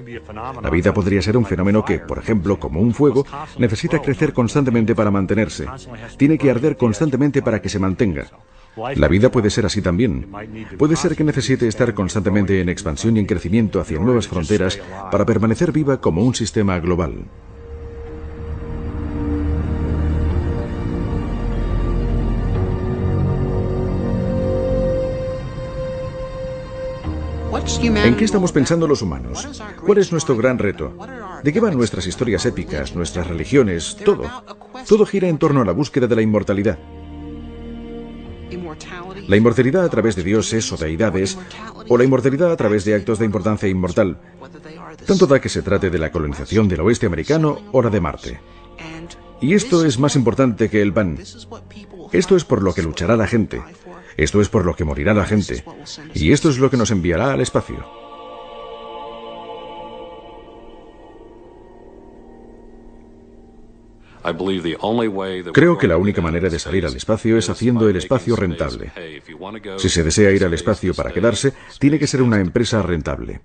La vida podría ser un fenómeno que, por ejemplo, como un fuego, necesita crecer constantemente para mantenerse. Tiene que arder constantemente para que se mantenga. La vida puede ser así también. Puede ser que necesite estar constantemente en expansión y en crecimiento hacia nuevas fronteras para permanecer viva como un sistema global. ¿En qué estamos pensando los humanos? ¿Cuál es nuestro gran reto? ¿De qué van nuestras historias épicas, nuestras religiones? Todo. Todo gira en torno a la búsqueda de la inmortalidad. La inmortalidad a través de dioses o deidades, o la inmortalidad a través de actos de importancia inmortal. Tanto da que se trate de la colonización del oeste americano o la de Marte. Y esto es más importante que el pan. Esto es por lo que luchará la gente. Esto es por lo que morirá la gente. Y esto es lo que nos enviará al espacio. Creo que la única manera de salir al espacio es haciendo el espacio rentable. Si se desea ir al espacio para quedarse, tiene que ser una empresa rentable.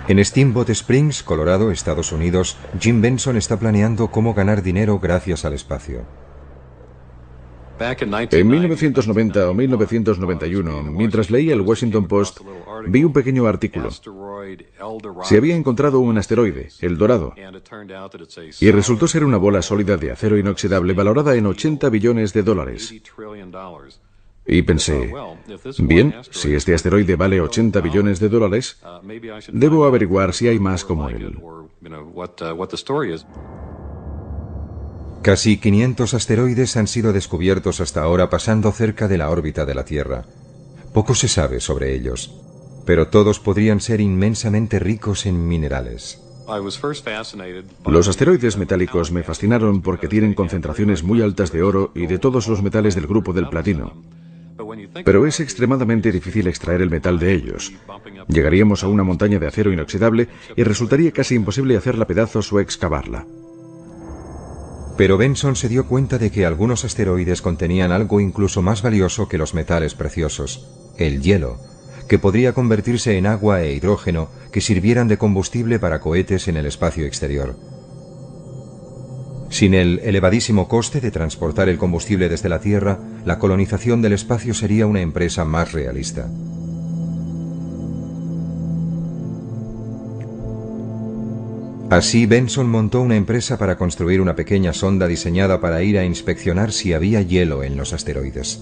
En Steamboat Springs, Colorado, Estados Unidos, Jim Benson está planeando cómo ganar dinero gracias al espacio. En 1990 o 1991, mientras leía el Washington Post, vi un pequeño artículo. Se había encontrado un asteroide, el Dorado, y resultó ser una bola sólida de acero inoxidable valorada en $80 billones. Y pensé, bien, si este asteroide vale $80 billones, debo averiguar si hay más como él. Casi 500 asteroides han sido descubiertos hasta ahora pasando cerca de la órbita de la Tierra. Poco se sabe sobre ellos, pero todos podrían ser inmensamente ricos en minerales. Los asteroides metálicos me fascinaron porque tienen concentraciones muy altas de oro y de todos los metales del grupo del platino. Pero es extremadamente difícil extraer el metal de ellos. Llegaríamos a una montaña de acero inoxidable y resultaría casi imposible hacerla pedazos o excavarla. Pero Benson se dio cuenta de que algunos asteroides contenían algo incluso más valioso que los metales preciosos, el hielo, que podría convertirse en agua e hidrógeno que sirvieran de combustible para cohetes en el espacio exterior. Sin el elevadísimo coste de transportar el combustible desde la Tierra, la colonización del espacio sería una empresa más realista. Así, Benson montó una empresa para construir una pequeña sonda diseñada para ir a inspeccionar si había hielo en los asteroides.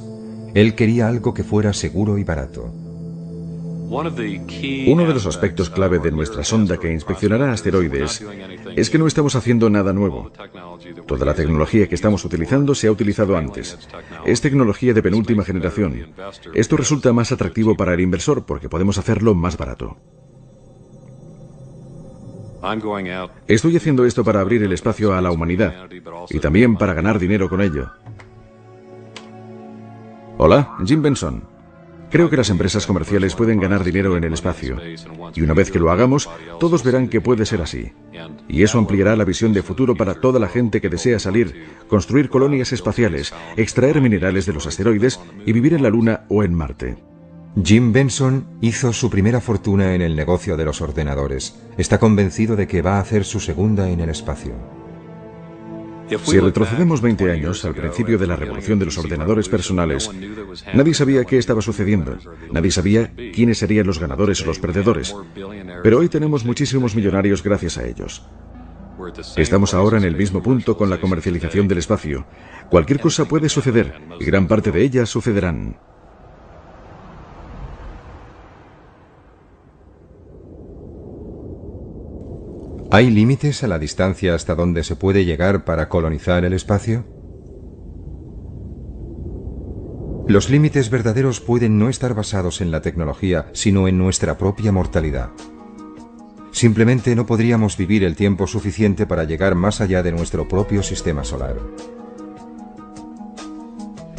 Él quería algo que fuera seguro y barato. Uno de los aspectos clave de nuestra sonda que inspeccionará asteroides es que no estamos haciendo nada nuevo. Toda la tecnología que estamos utilizando se ha utilizado antes. Es tecnología de penúltima generación. Esto resulta más atractivo para el inversor porque podemos hacerlo más barato. Estoy haciendo esto para abrir el espacio a la humanidad y también para ganar dinero con ello. Hola, Jim Benson. Creo que las empresas comerciales pueden ganar dinero en el espacio. Y una vez que lo hagamos, todos verán que puede ser así. Y eso ampliará la visión de futuro para toda la gente que desea salir, construir colonias espaciales, extraer minerales de los asteroides y vivir en la Luna o en Marte. Jim Benson hizo su primera fortuna en el negocio de los ordenadores. Está convencido de que va a hacer su segunda en el espacio. Si retrocedemos 20 años, al principio de la revolución de los ordenadores personales, nadie sabía qué estaba sucediendo. Nadie sabía quiénes serían los ganadores o los perdedores. Pero hoy tenemos muchísimos millonarios gracias a ellos. Estamos ahora en el mismo punto con la comercialización del espacio. Cualquier cosa puede suceder, y gran parte de ellas sucederán. ¿Hay límites a la distancia hasta donde se puede llegar para colonizar el espacio? Los límites verdaderos pueden no estar basados en la tecnología, sino en nuestra propia mortalidad. Simplemente no podríamos vivir el tiempo suficiente para llegar más allá de nuestro propio sistema solar.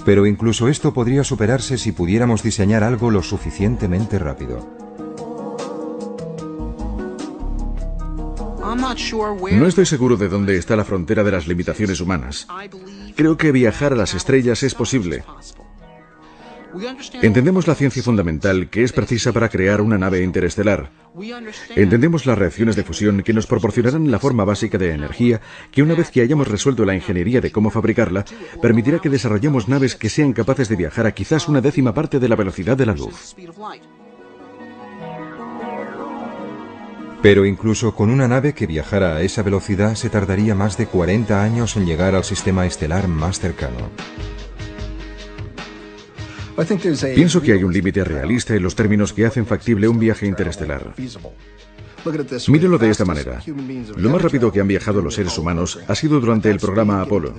Pero incluso esto podría superarse si pudiéramos diseñar algo lo suficientemente rápido. No estoy seguro de dónde está la frontera de las limitaciones humanas. Creo que viajar a las estrellas es posible. Entendemos la ciencia fundamental que es precisa para crear una nave interestelar. Entendemos las reacciones de fusión que nos proporcionarán la forma básica de energía que, una vez que hayamos resuelto la ingeniería de cómo fabricarla, permitirá que desarrollemos naves que sean capaces de viajar a quizás una décima parte de la velocidad de la luz. Pero incluso con una nave que viajara a esa velocidad se tardaría más de 40 años en llegar al sistema estelar más cercano. Pienso que hay un límite realista en los términos que hacen factible un viaje interestelar. Mírenlo de esta manera. Lo más rápido que han viajado los seres humanos ha sido durante el programa Apolo.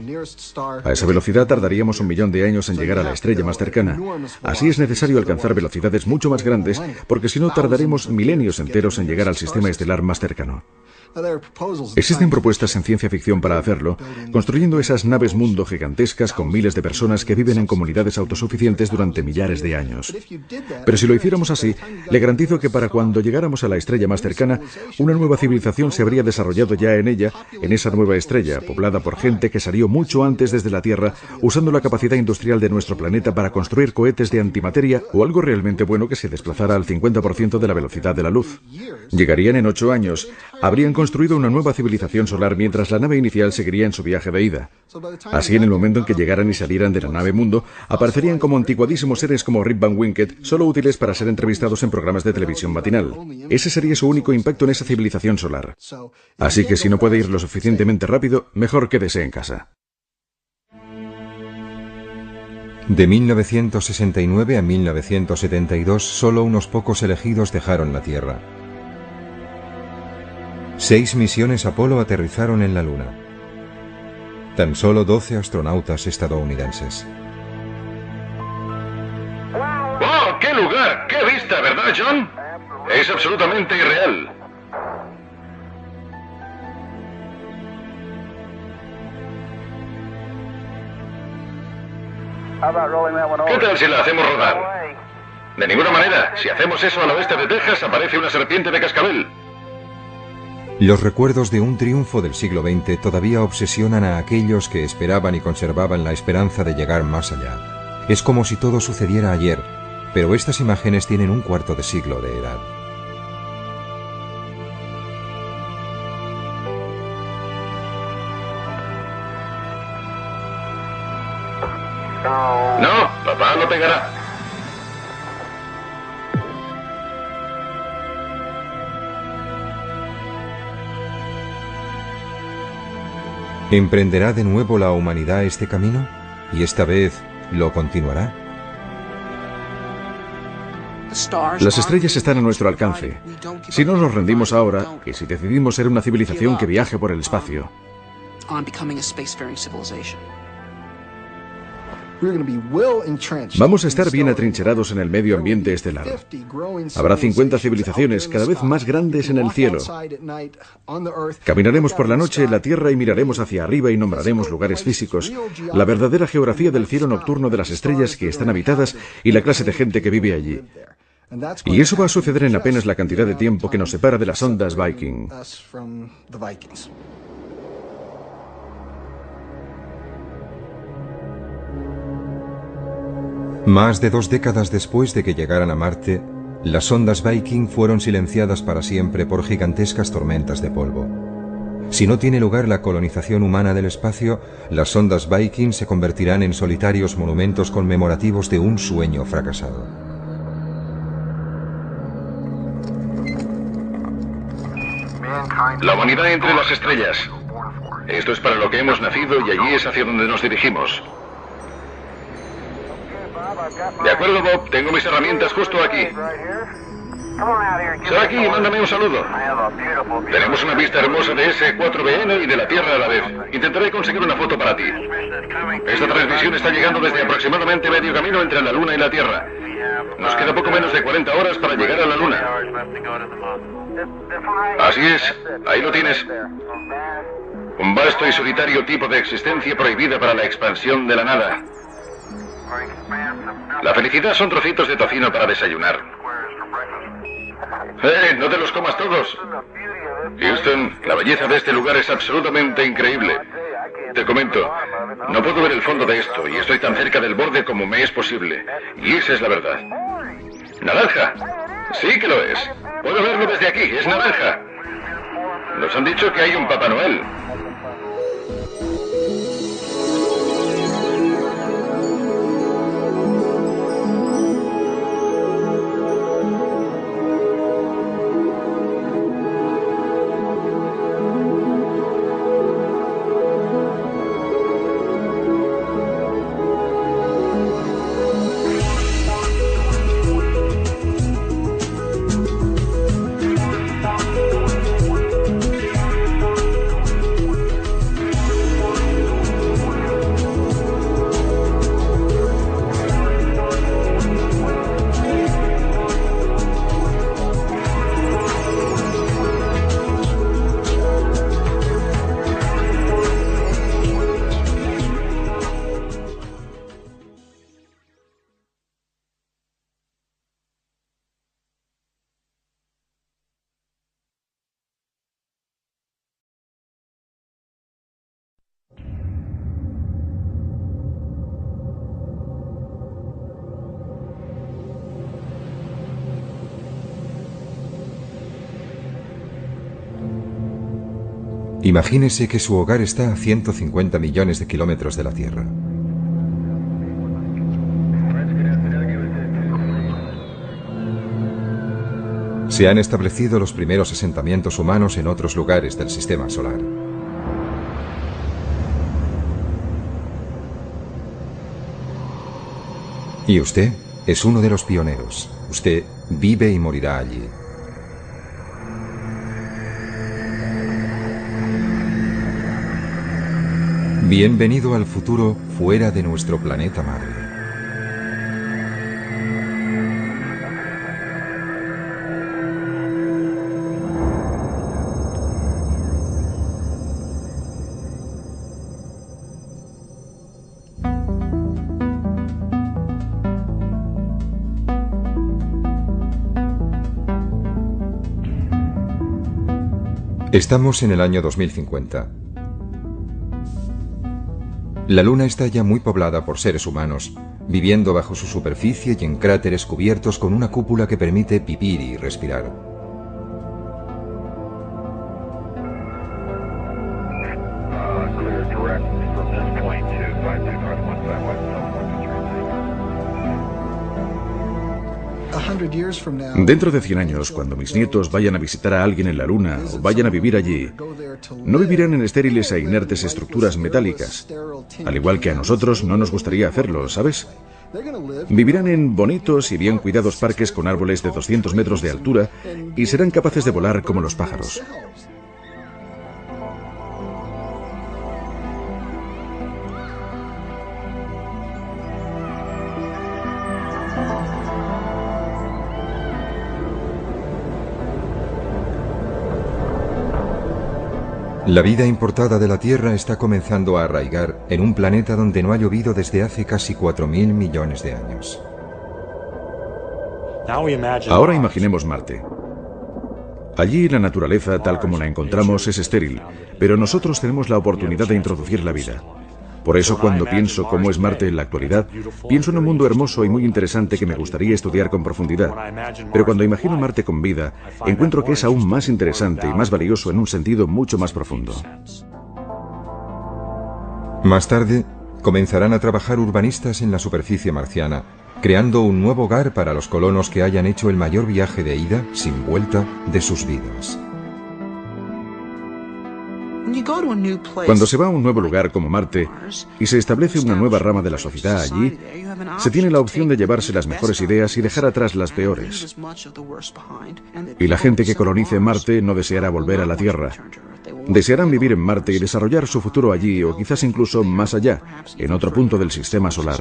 A esa velocidad tardaríamos 1 millón de años en llegar a la estrella más cercana. Así es necesario alcanzar velocidades mucho más grandes, porque si no tardaremos milenios enteros en llegar al sistema estelar más cercano. Existen propuestas en ciencia ficción para hacerlo, construyendo esas naves mundo gigantescas con miles de personas que viven en comunidades autosuficientes durante millares de años. Pero si lo hiciéramos así, le garantizo que para cuando llegáramos a la estrella más cercana, una nueva civilización se habría desarrollado ya en ella, en esa nueva estrella, poblada por gente que salió mucho antes desde la Tierra, usando la capacidad industrial de nuestro planeta para construir cohetes de antimateria o algo realmente bueno que se desplazara al 50% de la velocidad de la luz. Llegarían en 8 años, habrían construido una nueva civilización solar mientras la nave inicial seguiría en su viaje de ida. Así, en el momento en que llegaran y salieran de la nave mundo, aparecerían como anticuadísimos seres como Rip Van Winkle, solo útiles para ser entrevistados en programas de televisión matinal. Ese sería su único impacto en esa civilización solar. Así que si no puede ir lo suficientemente rápido, mejor quédese en casa. De 1969 a 1972, solo unos pocos elegidos dejaron la Tierra. 6 misiones Apolo aterrizaron en la Luna. Tan solo 12 astronautas estadounidenses. ¡Oh, qué lugar! ¡Qué vista! ¿Verdad, John? Es absolutamente irreal. ¿Qué tal si la hacemos rodar? De ninguna manera. Si hacemos eso al oeste de Texas, aparece una serpiente de cascabel. Los recuerdos de un triunfo del siglo XX todavía obsesionan a aquellos que esperaban y conservaban la esperanza de llegar más allá. Es como si todo sucediera ayer, pero estas imágenes tienen un cuarto de siglo de edad. No, papá no pegará. ¿Emprenderá de nuevo la humanidad este camino? ¿Y esta vez lo continuará? Las estrellas están a nuestro alcance. Si no nos rendimos ahora, y si decidimos ser una civilización que viaje por el espacio, vamos a estar bien atrincherados en el medio ambiente estelar. Habrá 50 civilizaciones cada vez más grandes en el cielo. Caminaremos por la noche en la Tierra y miraremos hacia arriba y nombraremos lugares físicos, la verdadera geografía del cielo nocturno de las estrellas que están habitadas y la clase de gente que vive allí. Y eso va a suceder en apenas la cantidad de tiempo que nos separa de las ondas Viking. Más de 2 décadas después de que llegaran a Marte, las sondas Viking fueron silenciadas para siempre por gigantescas tormentas de polvo. Si no tiene lugar la colonización humana del espacio, las sondas Viking se convertirán en solitarios monumentos conmemorativos de un sueño fracasado. La humanidad entre las estrellas. Esto es para lo que hemos nacido y allí es hacia donde nos dirigimos. De acuerdo, Bob, tengo mis herramientas justo aquí. Sal aquí y mándame un saludo. Tenemos una vista hermosa de ese 4BN y de la Tierra a la vez. Intentaré conseguir una foto para ti. Esta transmisión está llegando desde aproximadamente medio camino entre la Luna y la Tierra. Nos queda poco menos de 40 horas para llegar a la Luna. Así es, ahí lo tienes. Un vasto y solitario tipo de existencia prohibida para la expansión de la nada. La felicidad son trocitos de tocino para desayunar. No te los comas todos. Houston, la belleza de este lugar es absolutamente increíble. Te comento, no puedo ver el fondo de esto y estoy tan cerca del borde como me es posible. Y esa es la verdad. ¡Naranja! Sí que lo es. Puedo verlo desde aquí, es naranja. Nos han dicho que hay un Papá Noel. Imagínese que su hogar está a 150 millones de kilómetros de la Tierra. Se han establecido los primeros asentamientos humanos en otros lugares del sistema solar. Y usted es uno de los pioneros. Usted vive y morirá allí. Bienvenido al futuro fuera de nuestro planeta madre. Estamos en el año 2050. La Luna está ya muy poblada por seres humanos, viviendo bajo su superficie y en cráteres cubiertos con una cúpula que permite vivir y respirar. Dentro de 100 años, cuando mis nietos vayan a visitar a alguien en la Luna o vayan a vivir allí, no vivirán en estériles e inertes estructuras metálicas, al igual que a nosotros no nos gustaría hacerlo, ¿sabes? Vivirán en bonitos y bien cuidados parques con árboles de 200 metros de altura y serán capaces de volar como los pájaros. La vida importada de la Tierra está comenzando a arraigar en un planeta donde no ha llovido desde hace casi 4.000 millones de años. Ahora imaginemos Marte. Allí la naturaleza, tal como la encontramos, es estéril, pero nosotros tenemos la oportunidad de introducir la vida. Por eso, cuando pienso cómo es Marte en la actualidad, pienso en un mundo hermoso y muy interesante que me gustaría estudiar con profundidad. Pero cuando imagino Marte con vida, encuentro que es aún más interesante y más valioso en un sentido mucho más profundo. Más tarde, comenzarán a trabajar urbanistas en la superficie marciana, creando un nuevo hogar para los colonos que hayan hecho el mayor viaje de ida, sin vuelta, de sus vidas. Cuando se va a un nuevo lugar como Marte y se establece una nueva rama de la sociedad allí, se tiene la opción de llevarse las mejores ideas y dejar atrás las peores. Y la gente que colonice Marte no deseará volver a la Tierra. Desearán vivir en Marte y desarrollar su futuro allí, o quizás incluso más allá, en otro punto del sistema solar.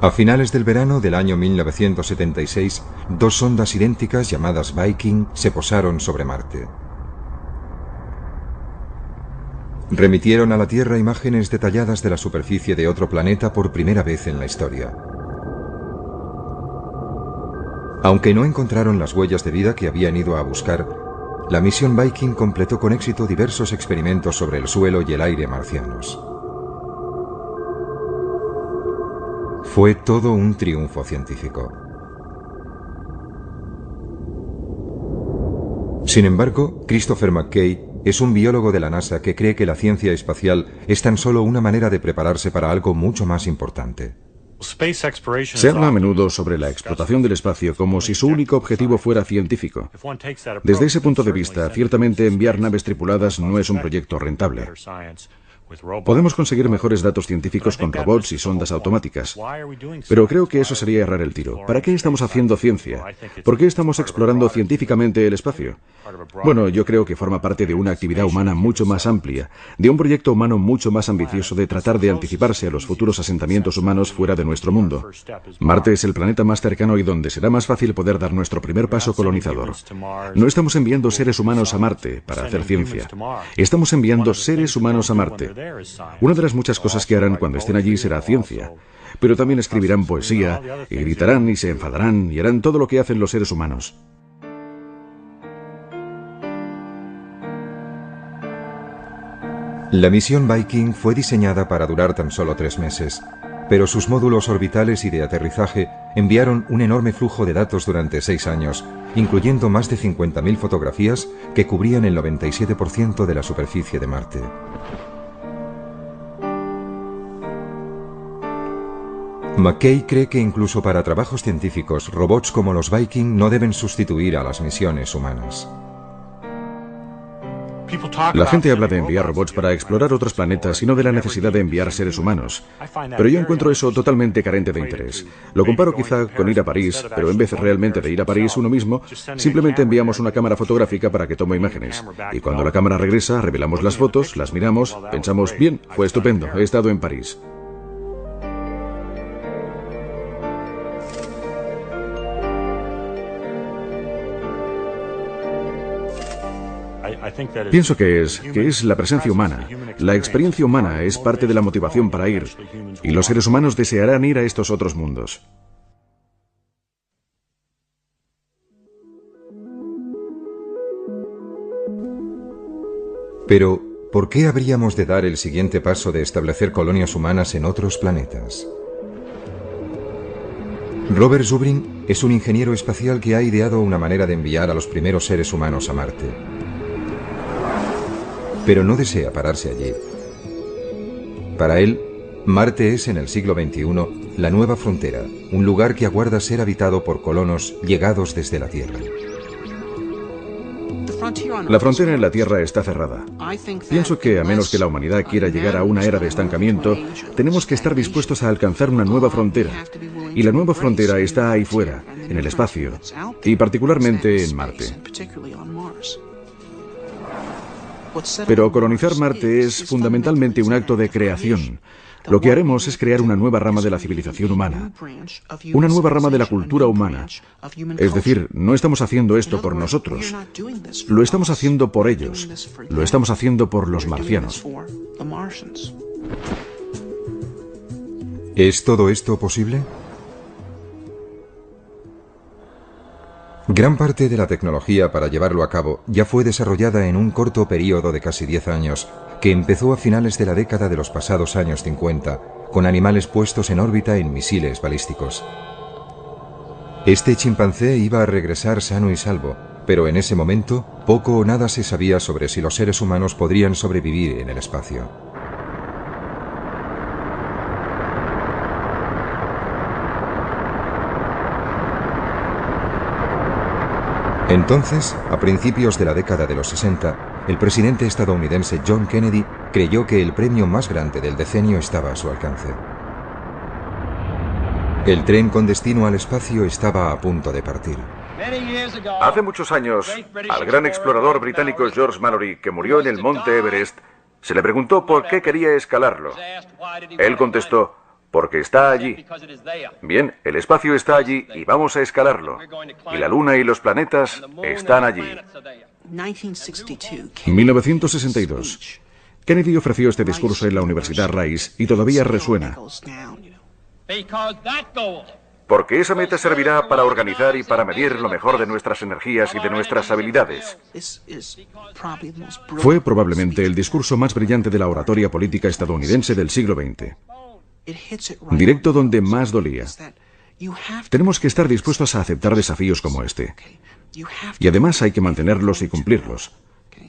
A finales del verano del año 1976, dos sondas idénticas llamadas Viking se posaron sobre Marte. Remitieron a la Tierra imágenes detalladas de la superficie de otro planeta por primera vez en la historia. Aunque no encontraron las huellas de vida que habían ido a buscar, la misión Viking completó con éxito diversos experimentos sobre el suelo y el aire marcianos. Fue todo un triunfo científico. Sin embargo, Christopher McKay es un biólogo de la NASA que cree que la ciencia espacial es tan solo una manera de prepararse para algo mucho más importante. Se habla a menudo sobre la explotación del espacio como si su único objetivo fuera científico. Desde ese punto de vista, ciertamente enviar naves tripuladas no es un proyecto rentable. Podemos conseguir mejores datos científicos con robots y sondas automáticas. Pero creo que eso sería errar el tiro. ¿Para qué estamos haciendo ciencia? ¿Por qué estamos explorando científicamente el espacio? Bueno, yo creo que forma parte de una actividad humana mucho más amplia, de un proyecto humano mucho más ambicioso de tratar de anticiparse a los futuros asentamientos humanos fuera de nuestro mundo. Marte es el planeta más cercano y donde será más fácil poder dar nuestro primer paso colonizador. No estamos enviando seres humanos a Marte para hacer ciencia. Estamos enviando seres humanos a Marte. Una de las muchas cosas que harán cuando estén allí será ciencia, pero también escribirán poesía, y gritarán y se enfadarán y harán todo lo que hacen los seres humanos. La misión Viking fue diseñada para durar tan solo 3 meses, pero sus módulos orbitales y de aterrizaje enviaron un enorme flujo de datos durante 6 años, incluyendo más de 50.000 fotografías que cubrían el 97% de la superficie de Marte. McKay cree que incluso para trabajos científicos, robots como los Viking no deben sustituir a las misiones humanas. La gente habla de enviar robots para explorar otros planetas y no de la necesidad de enviar seres humanos. Pero yo encuentro eso totalmente carente de interés. Lo comparo quizá con ir a París, pero en vez realmente de ir a París uno mismo, simplemente enviamos una cámara fotográfica para que tome imágenes. Y cuando la cámara regresa, revelamos las fotos, las miramos, pensamos, bien, fue estupendo, he estado en París. Pienso que es la presencia humana. La experiencia humana es parte de la motivación para ir, y los seres humanos desearán ir a estos otros mundos. Pero, ¿por qué habríamos de dar el siguiente paso de establecer colonias humanas en otros planetas? Robert Zubrin es un ingeniero espacial que ha ideado una manera de enviar a los primeros seres humanos a Marte. Pero no desea pararse allí. Para él, Marte es en el siglo XXI la nueva frontera, un lugar que aguarda ser habitado por colonos llegados desde la Tierra. La frontera en la Tierra está cerrada. Pienso que a menos que la humanidad quiera llegar a una era de estancamiento, tenemos que estar dispuestos a alcanzar una nueva frontera. Y la nueva frontera está ahí fuera, en el espacio, y particularmente en Marte. Pero colonizar Marte es fundamentalmente un acto de creación. Lo que haremos es crear una nueva rama de la civilización humana, una nueva rama de la cultura humana. Es decir, no estamos haciendo esto por nosotros, lo estamos haciendo por ellos, lo estamos haciendo por los marcianos. ¿Es todo esto posible? Gran parte de la tecnología para llevarlo a cabo ya fue desarrollada en un corto período de casi 10 años, que empezó a finales de la década de los pasados años 50, con animales puestos en órbita en misiles balísticos. Este chimpancé iba a regresar sano y salvo, pero en ese momento poco o nada se sabía sobre si los seres humanos podrían sobrevivir en el espacio. Entonces, a principios de la década de los 60, el presidente estadounidense John Kennedy creyó que el premio más grande del decenio estaba a su alcance. El tren con destino al espacio estaba a punto de partir. Hace muchos años, al gran explorador británico George Mallory, que murió en el monte Everest, se le preguntó por qué quería escalarlo. Él contestó: porque está allí. Bien, el espacio está allí y vamos a escalarlo. Y la Luna y los planetas están allí. 1962. Kennedy ofreció este discurso en la Universidad Rice y todavía resuena. Porque esa meta servirá para organizar y para medir lo mejor de nuestras energías y de nuestras habilidades. Fue probablemente el discurso más brillante de la oratoria política estadounidense del siglo XX. Directo donde más dolía. Tenemos que estar dispuestos a aceptar desafíos como este. Y además hay que mantenerlos y cumplirlos.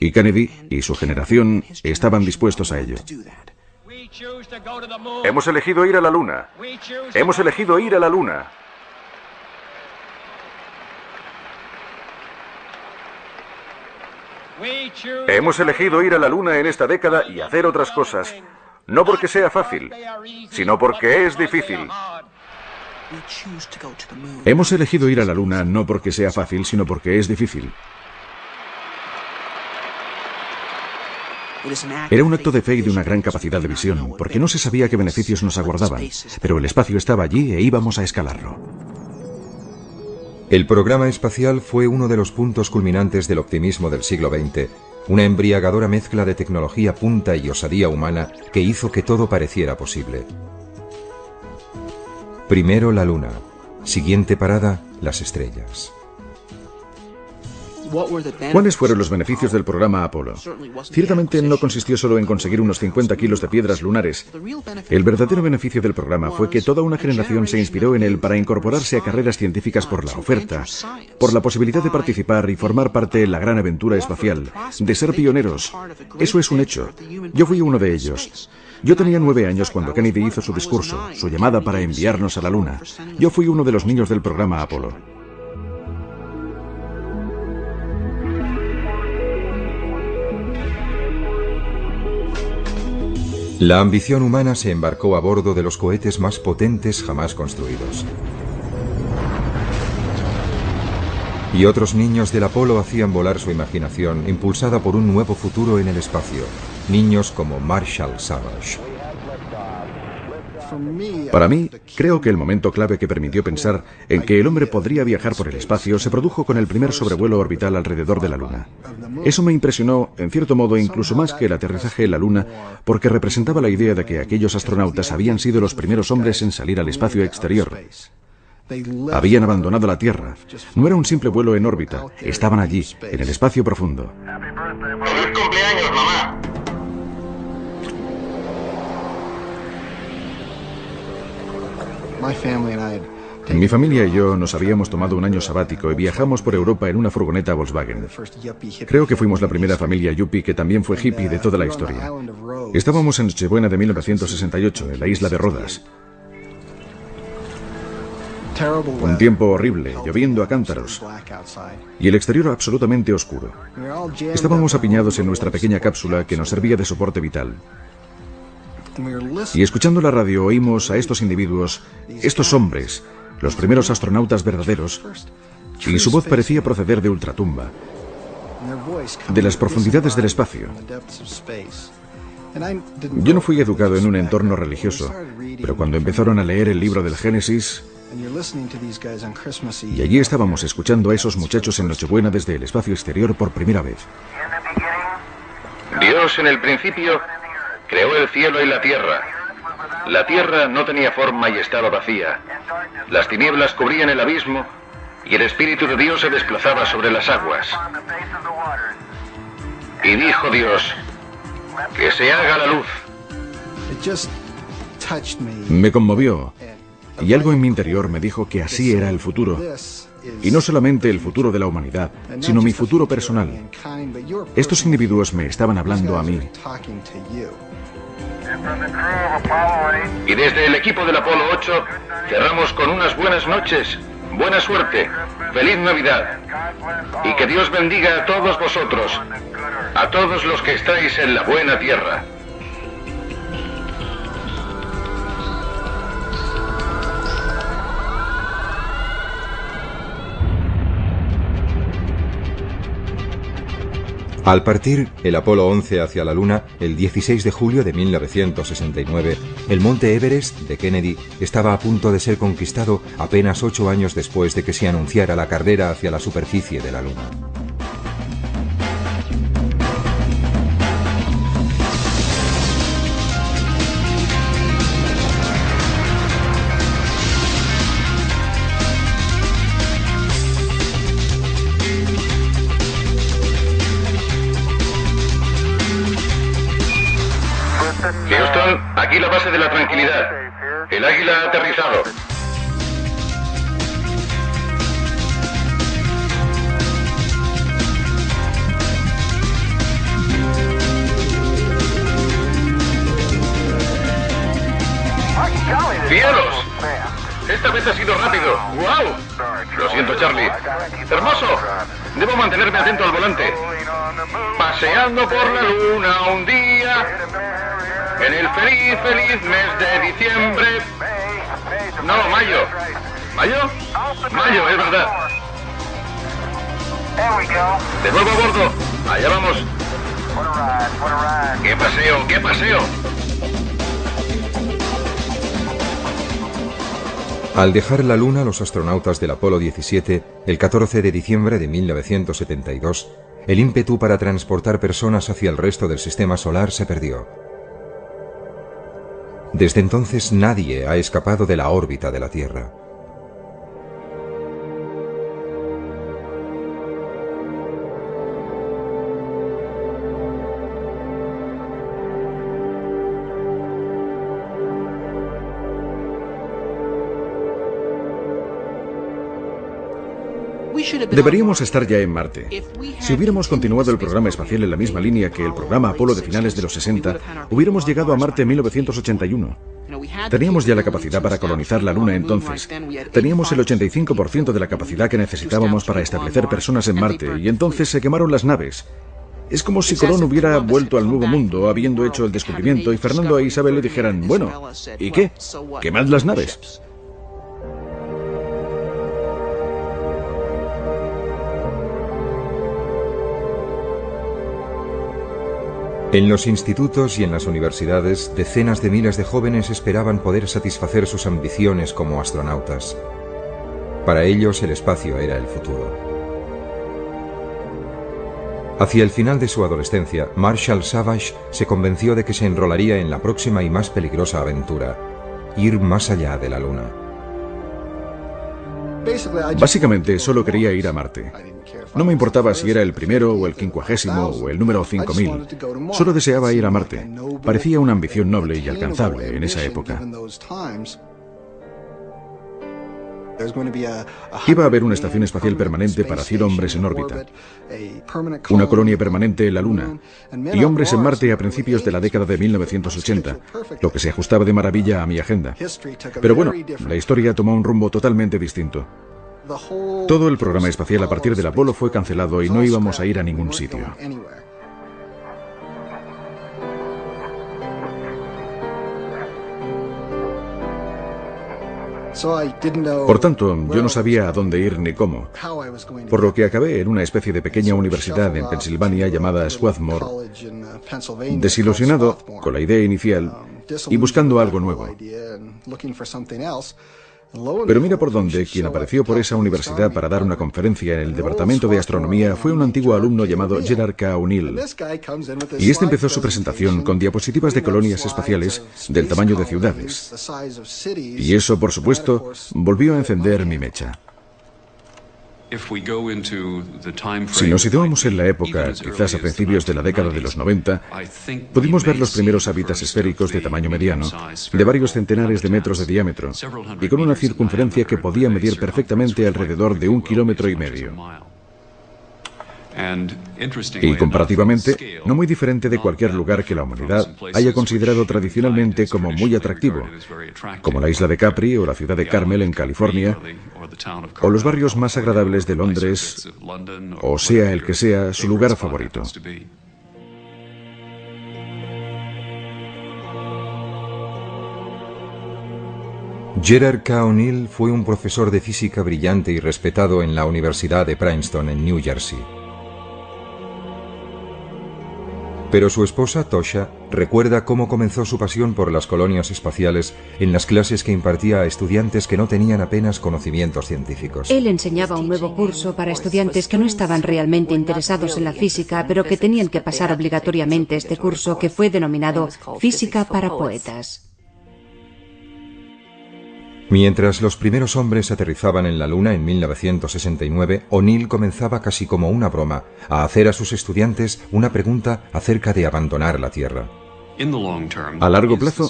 Y Kennedy y su generación estaban dispuestos a ello. Hemos elegido ir a la Luna. Hemos elegido ir a la Luna. Hemos elegido ir a la Luna en esta década y hacer otras cosas. No porque sea fácil, sino porque es difícil. Hemos elegido ir a la Luna no porque sea fácil, sino porque es difícil. Era un acto de fe y de una gran capacidad de visión, porque no se sabía qué beneficios nos aguardaban, pero el espacio estaba allí e íbamos a escalarlo. El programa espacial fue uno de los puntos culminantes del optimismo del siglo XX, una embriagadora mezcla de tecnología punta y osadía humana que hizo que todo pareciera posible. Primero la Luna, siguiente parada, las estrellas. ¿Cuáles fueron los beneficios del programa Apolo? Ciertamente no consistió solo en conseguir unos 50 kilos de piedras lunares. El verdadero beneficio del programa fue que toda una generación se inspiró en él para incorporarse a carreras científicas por la oferta, por la posibilidad de participar y formar parte de la gran aventura espacial, de ser pioneros. Eso es un hecho. Yo fui uno de ellos. Yo tenía 9 años cuando Kennedy hizo su discurso, su llamada para enviarnos a la Luna. Yo fui uno de los niños del programa Apolo. La ambición humana se embarcó a bordo de los cohetes más potentes jamás construidos. Y otros niños del Apolo hacían volar su imaginación, impulsada por un nuevo futuro en el espacio. Niños como Marshall Savage. Para mí, creo que el momento clave que permitió pensar en que el hombre podría viajar por el espacio se produjo con el primer sobrevuelo orbital alrededor de la Luna. Eso me impresionó, en cierto modo, incluso más que el aterrizaje en la Luna, porque representaba la idea de que aquellos astronautas habían sido los primeros hombres en salir al espacio exterior. Habían abandonado la Tierra. No era un simple vuelo en órbita. Estaban allí, en el espacio profundo. ¡Feliz cumpleaños, mamá! Mi familia y yo nos habíamos tomado un año sabático y viajamos por Europa en una furgoneta Volkswagen. Creo que fuimos la primera familia yuppie que también fue hippie de toda la historia. Estábamos en Nochebuena de 1968, en la isla de Rodas. Un tiempo horrible, lloviendo a cántaros, y el exterior absolutamente oscuro. Estábamos apiñados en nuestra pequeña cápsula que nos servía de soporte vital. Y escuchando la radio oímos a estos individuos, estos hombres, los primeros astronautas verdaderos, y su voz parecía proceder de ultratumba, de las profundidades del espacio. Yo no fui educado en un entorno religioso, pero cuando empezaron a leer el libro del Génesis, y allí estábamos escuchando a esos muchachos en Nochebuena desde el espacio exterior por primera vez. Dios en el principio Creó el cielo y la tierra. La tierra no tenía forma y estaba vacía. Las tinieblas cubrían el abismo y el Espíritu de Dios se desplazaba sobre las aguas. Y dijo Dios, que se haga la luz. Me conmovió, y algo en mi interior me dijo que así era el futuro. Y no solamente el futuro de la humanidad, sino mi futuro personal. Estos individuos me estaban hablando a mí. Y desde el equipo del Apolo 8 cerramos con unas buenas noches, buena suerte, feliz Navidad. Y que Dios bendiga a todos vosotros, a todos los que estáis en la buena tierra. Al partir el Apolo 11 hacia la Luna, el 16 de julio de 1969, el monte Everest de Kennedy estaba a punto de ser conquistado apenas 8 años después de que se anunciara la carrera hacia la superficie de la Luna. Houston, aquí la base de la tranquilidad. El Águila ha aterrizado. ¡Cielos! Esta vez ha sido rápido. ¡Wow! Lo siento, Charlie. ¡Hermoso! Debo mantenerme atento al volante. Paseando por la luna un día, en el feliz, feliz mes de diciembre. No, mayo. ¿Mayo? Mayo, es verdad. De nuevo a bordo. Allá vamos. ¡Qué paseo, qué paseo! Al dejar la Luna, los astronautas del Apolo 17, el 14 de diciembre de 1972, el ímpetu para transportar personas hacia el resto del sistema solar se perdió. Desde entonces nadie ha escapado de la órbita de la Tierra. Deberíamos estar ya en Marte. Si hubiéramos continuado el programa espacial en la misma línea que el programa Apolo de finales de los 60, hubiéramos llegado a Marte en 1981. Teníamos ya la capacidad para colonizar la Luna entonces. Teníamos el 85% de la capacidad que necesitábamos para establecer personas en Marte, y entonces se quemaron las naves. Es como si Colón hubiera vuelto al Nuevo Mundo habiendo hecho el descubrimiento y Fernando e Isabel le dijeran, bueno, ¿y qué? ¡Quemad las naves! En los institutos y en las universidades, decenas de miles de jóvenes esperaban poder satisfacer sus ambiciones como astronautas. Para ellos, el espacio era el futuro. Hacia el final de su adolescencia, Marshall Savage se convenció de que se enrolaría en la próxima y más peligrosa aventura: ir más allá de la Luna. Básicamente, solo quería ir a Marte. No me importaba si era el primero o el 50º o el número 5000. Solo deseaba ir a Marte. Parecía una ambición noble y alcanzable en esa época. Iba a haber una estación espacial permanente para 100 hombres en órbita, una colonia permanente en la Luna y hombres en Marte a principios de la década de 1980, lo que se ajustaba de maravilla a mi agenda. Pero bueno, la historia tomó un rumbo totalmente distinto. Todo el programa espacial a partir del Apolo fue cancelado y no íbamos a ir a ningún sitio. Por tanto, yo no sabía a dónde ir ni cómo, por lo que acabé en una especie de pequeña universidad en Pensilvania llamada Swarthmore, desilusionado con la idea inicial y buscando algo nuevo. Pero mira por dónde, quien apareció por esa universidad para dar una conferencia en el departamento de astronomía fue un antiguo alumno llamado Gerard K. O'Neill. Y este empezó su presentación con diapositivas de colonias espaciales del tamaño de ciudades. Y eso, por supuesto, volvió a encender mi mecha. Si nos situamos en la época, quizás a principios de la década de los 90, pudimos ver los primeros hábitats esféricos de tamaño mediano, de varios centenares de metros de diámetro, y con una circunferencia que podía medir perfectamente alrededor de 1,5 kilómetros. Y comparativamente, no muy diferente de cualquier lugar que la humanidad haya considerado tradicionalmente como muy atractivo, como la isla de Capri o la ciudad de Carmel en California, o los barrios más agradables de Londres, o sea el que sea su lugar favorito. Gerard K. O'Neill fue un profesor de física brillante y respetado en la Universidad de Princeton en New Jersey. Pero su esposa, Tosha, recuerda cómo comenzó su pasión por las colonias espaciales en las clases que impartía a estudiantes que no tenían apenas conocimientos científicos. Él enseñaba un nuevo curso para estudiantes que no estaban realmente interesados en la física, pero que tenían que pasar obligatoriamente este curso que fue denominado Física para Poetas. Mientras los primeros hombres aterrizaban en la Luna en 1969, O'Neill comenzaba casi como una broma a hacer a sus estudiantes una pregunta acerca de abandonar la Tierra. A largo plazo,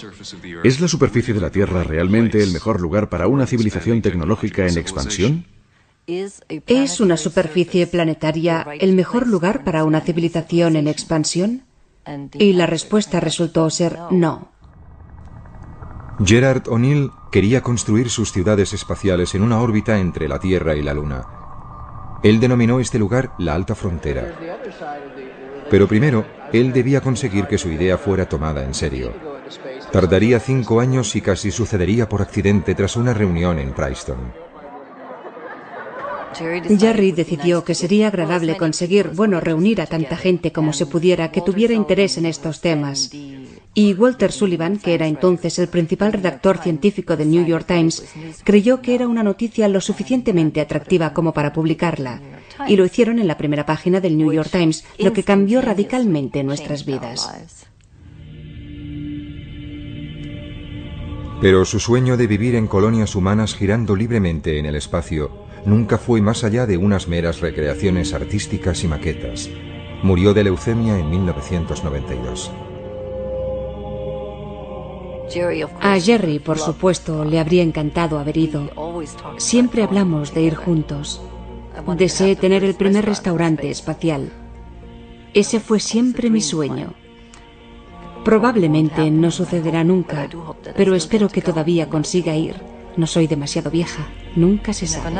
¿es la superficie de la Tierra realmente el mejor lugar para una civilización tecnológica en expansión? ¿Es una superficie planetaria el mejor lugar para una civilización en expansión? Y la respuesta resultó ser no. Gerard O'Neill quería construir sus ciudades espaciales en una órbita entre la Tierra y la Luna. Él denominó este lugar la Alta Frontera. Pero primero, él debía conseguir que su idea fuera tomada en serio. Tardaría 5 años y casi sucedería por accidente tras una reunión en Princeton. Jerry decidió que sería agradable conseguir, reunir a tanta gente como se pudiera que tuviera interés en estos temas. Y Walter Sullivan, que era entonces el principal redactor científico del New York Times, creyó que era una noticia lo suficientemente atractiva como para publicarla. Y lo hicieron en la primera página del New York Times, lo que cambió radicalmente nuestras vidas. Pero su sueño de vivir en colonias humanas girando libremente en el espacio nunca fue más allá de unas meras recreaciones artísticas y maquetas. Murió de leucemia en 1992. A Jerry, por supuesto, le habría encantado haber ido. Siempre hablamos de ir juntos. Deseé tener el primer restaurante espacial. Ese fue siempre mi sueño. Probablemente no sucederá nunca, pero espero que todavía consiga ir. No soy demasiado vieja, nunca se sabe.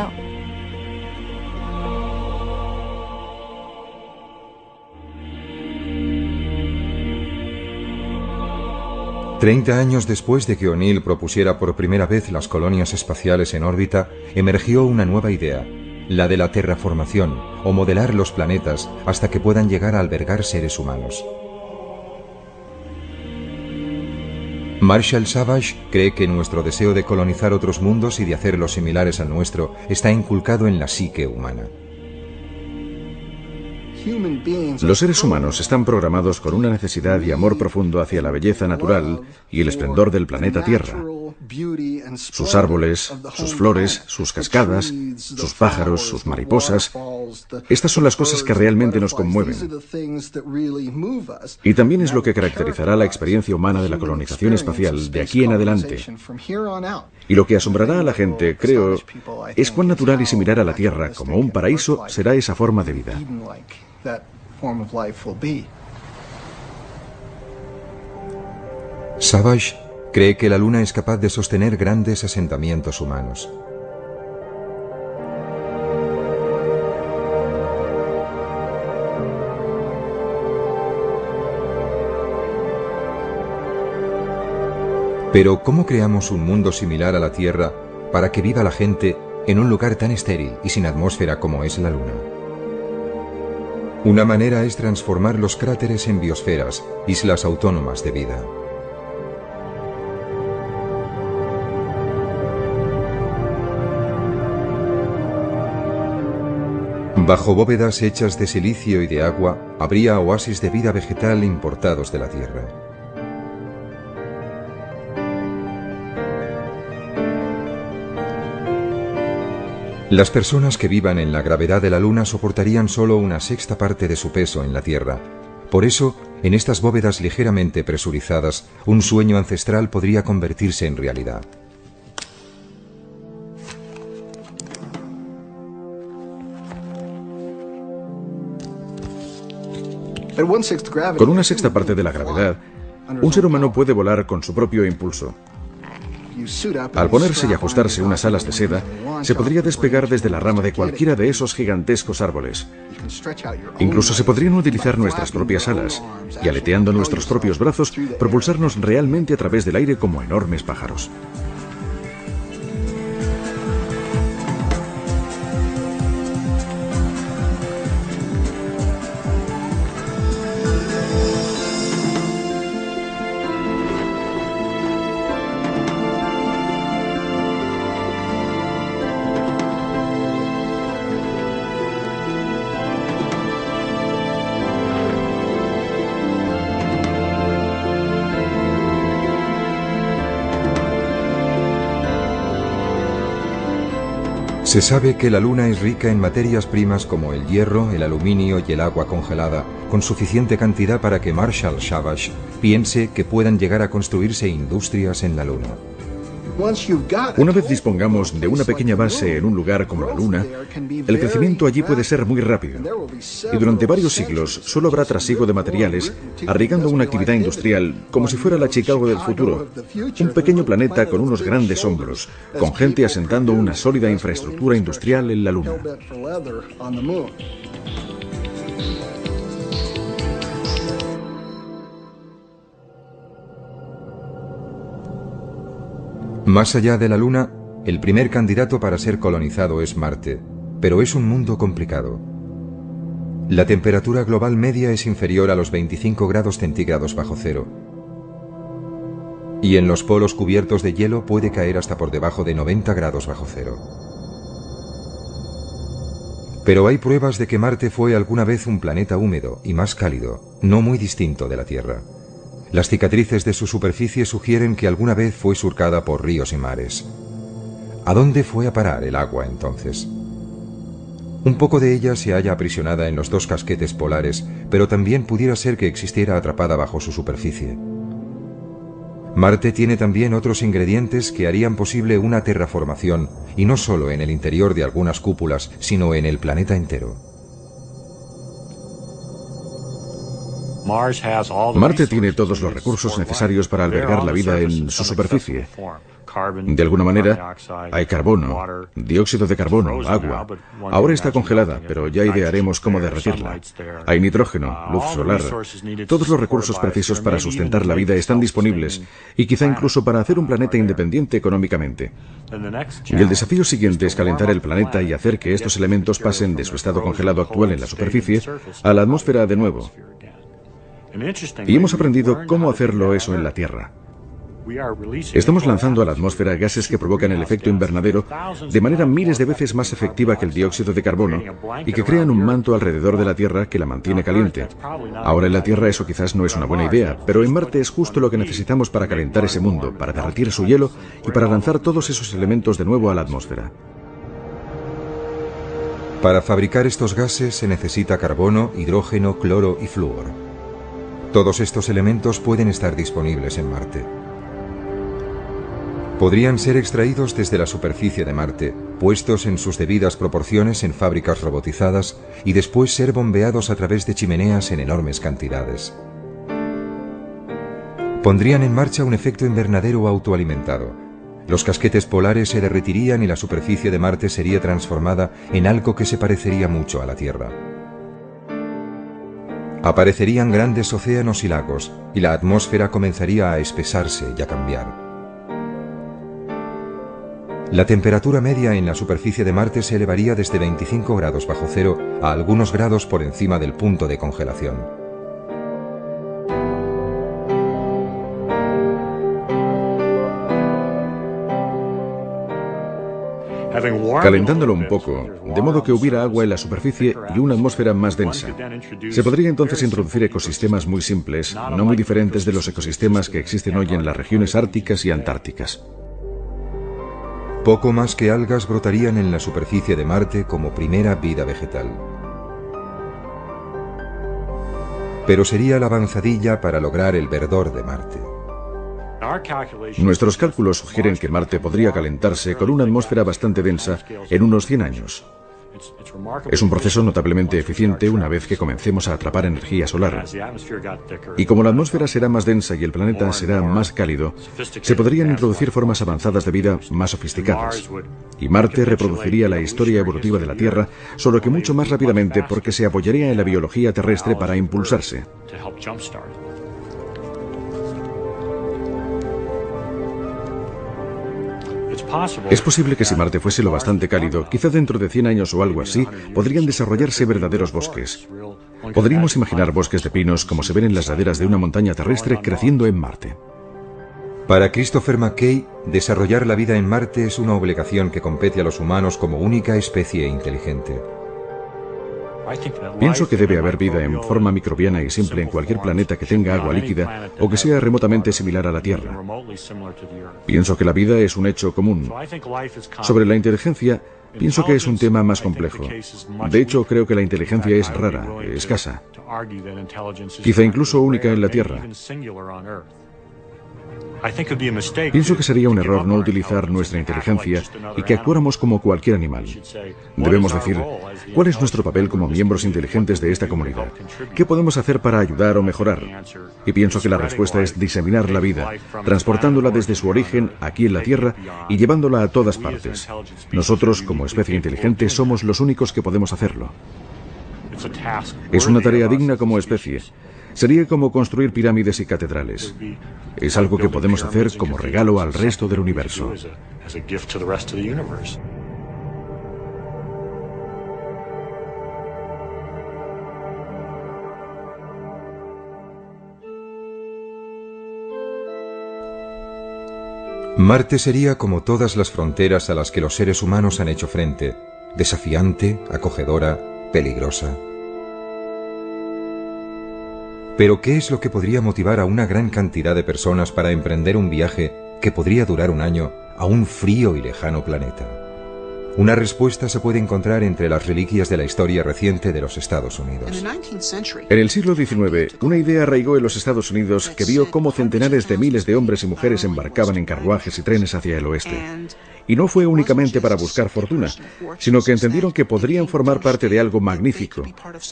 30 años después de que O'Neill propusiera por primera vez las colonias espaciales en órbita, emergió una nueva idea, la de la terraformación, o modelar los planetas hasta que puedan llegar a albergar seres humanos. Marshall Savage cree que nuestro deseo de colonizar otros mundos y de hacerlos similares al nuestro está inculcado en la psique humana. Los seres humanos están programados con una necesidad y amor profundo hacia la belleza natural y el esplendor del planeta Tierra. Sus árboles, sus flores, sus cascadas, sus pájaros, sus mariposas. Estas son las cosas que realmente nos conmueven. Y también es lo que caracterizará la experiencia humana de la colonización espacial de aquí en adelante. Y lo que asombrará a la gente, creo, es cuán natural y similar a la Tierra como un paraíso será esa forma de vida. Savage cree que la Luna es capaz de sostener grandes asentamientos humanos. Pero ¿cómo creamos un mundo similar a la Tierra para que viva la gente en un lugar tan estéril y sin atmósfera como es la Luna? Una manera es transformar los cráteres en biosferas, islas autónomas de vida. Bajo bóvedas hechas de silicio y de agua, habría oasis de vida vegetal importados de la Tierra. Las personas que vivan en la gravedad de la Luna soportarían solo una sexta parte de su peso en la Tierra. Por eso, en estas bóvedas ligeramente presurizadas, un sueño ancestral podría convertirse en realidad. Con una sexta parte de la gravedad, un ser humano puede volar con su propio impulso. Al ponerse y ajustarse unas alas de seda, se podría despegar desde la rama de cualquiera de esos gigantescos árboles. Incluso se podrían utilizar nuestras propias alas y, aleteando nuestros propios brazos, propulsarnos realmente a través del aire como enormes pájaros. Se sabe que la Luna es rica en materias primas como el hierro, el aluminio y el agua congelada, con suficiente cantidad para que Marshall Savage piense que puedan llegar a construirse industrias en la Luna. Una vez dispongamos de una pequeña base en un lugar como la Luna, el crecimiento allí puede ser muy rápido. Y durante varios siglos solo habrá trasiego de materiales, arriesgando una actividad industrial como si fuera la Chicago del futuro. Un pequeño planeta con unos grandes hombros, con gente asentando una sólida infraestructura industrial en la Luna. Más allá de la Luna, el primer candidato para ser colonizado es Marte, pero es un mundo complicado. La temperatura global media es inferior a los 25 grados centígrados bajo cero. Y en los polos cubiertos de hielo puede caer hasta por debajo de 90 grados bajo cero. Pero hay pruebas de que Marte fue alguna vez un planeta húmedo y más cálido, no muy distinto de la Tierra. Las cicatrices de su superficie sugieren que alguna vez fue surcada por ríos y mares. ¿A dónde fue a parar el agua entonces? Un poco de ella se halla aprisionada en los dos casquetes polares, pero también pudiera ser que existiera atrapada bajo su superficie. Marte tiene también otros ingredientes que harían posible una terraformación, y no solo en el interior de algunas cúpulas, sino en el planeta entero. Marte tiene todos los recursos necesarios para albergar la vida en su superficie. De alguna manera, hay carbono, dióxido de carbono, agua. Ahora está congelada, pero ya idearemos cómo derretirla. Hay nitrógeno, luz solar. Todos los recursos precisos para sustentar la vida están disponibles, y quizá incluso para hacer un planeta independiente económicamente. Y el desafío siguiente es calentar el planeta y hacer que estos elementos pasen de su estado congelado actual en la superficie a la atmósfera de nuevo. Y hemos aprendido cómo hacerlo eso en la Tierra. Estamos lanzando a la atmósfera gases que provocan el efecto invernadero de manera miles de veces más efectiva que el dióxido de carbono y que crean un manto alrededor de la Tierra que la mantiene caliente. Ahora en la Tierra eso quizás no es una buena idea, pero en Marte es justo lo que necesitamos para calentar ese mundo, para derretir su hielo y para lanzar todos esos elementos de nuevo a la atmósfera. Para fabricar estos gases se necesita carbono, hidrógeno, cloro y flúor. Todos estos elementos pueden estar disponibles en Marte. Podrían ser extraídos desde la superficie de Marte, puestos en sus debidas proporciones en fábricas robotizadas y después ser bombeados a través de chimeneas en enormes cantidades. Pondrían en marcha un efecto invernadero autoalimentado. Los casquetes polares se derretirían y la superficie de Marte sería transformada en algo que se parecería mucho a la Tierra. Aparecerían grandes océanos y lagos, y la atmósfera comenzaría a espesarse y a cambiar. La temperatura media en la superficie de Marte se elevaría desde 25 grados bajo cero a algunos grados por encima del punto de congelación. calentándolo un poco, de modo que hubiera agua en la superficie y una atmósfera más densa. Se podría entonces introducir ecosistemas muy simples, no muy diferentes de los ecosistemas que existen hoy en las regiones árticas y antárticas. Poco más que algas brotarían en la superficie de Marte como primera vida vegetal. Pero sería la avanzadilla para lograr el verdor de Marte. Nuestros cálculos sugieren que Marte podría calentarse con una atmósfera bastante densa en unos 100 años. Es un proceso notablemente eficiente una vez que comencemos a atrapar energía solar. Y como la atmósfera será más densa y el planeta será más cálido, se podrían introducir formas avanzadas de vida más sofisticadas. Y Marte reproduciría la historia evolutiva de la Tierra, solo que mucho más rápidamente porque se apoyaría en la biología terrestre para impulsarse. Es posible que si Marte fuese lo bastante cálido, quizá dentro de 100 años o algo así, podrían desarrollarse verdaderos bosques. Podríamos imaginar bosques de pinos como se ven en las laderas de una montaña terrestre creciendo en Marte. Para Christopher McKay, desarrollar la vida en Marte es una obligación que compete a los humanos como única especie inteligente. Pienso que debe haber vida en forma microbiana y simple en cualquier planeta que tenga agua líquida o que sea remotamente similar a la Tierra. Pienso que la vida es un hecho común. Sobre la inteligencia, pienso que es un tema más complejo. De hecho, creo que la inteligencia es rara, escasa, quizá incluso única en la Tierra. Pienso que sería un error no utilizar nuestra inteligencia y que actuáramos como cualquier animal. Debemos decir, ¿cuál es nuestro papel como miembros inteligentes de esta comunidad? ¿Qué podemos hacer para ayudar o mejorar? Y pienso que la respuesta es diseminar la vida, transportándola desde su origen aquí en la Tierra y llevándola a todas partes. Nosotros, como especie inteligente, somos los únicos que podemos hacerlo. Es una tarea digna como especie. Sería como construir pirámides y catedrales. Es algo que podemos hacer como regalo al resto del universo. Marte sería como todas las fronteras a las que los seres humanos han hecho frente, desafiante, acogedora, peligrosa. Pero ¿qué es lo que podría motivar a una gran cantidad de personas para emprender un viaje que podría durar un año a un frío y lejano planeta? Una respuesta se puede encontrar entre las reliquias de la historia reciente de los Estados Unidos. En el siglo XIX, una idea arraigó en los Estados Unidos que vio cómo centenares de miles de hombres y mujeres embarcaban en carruajes y trenes hacia el oeste. Y no fue únicamente para buscar fortuna, sino que entendieron que podrían formar parte de algo magnífico,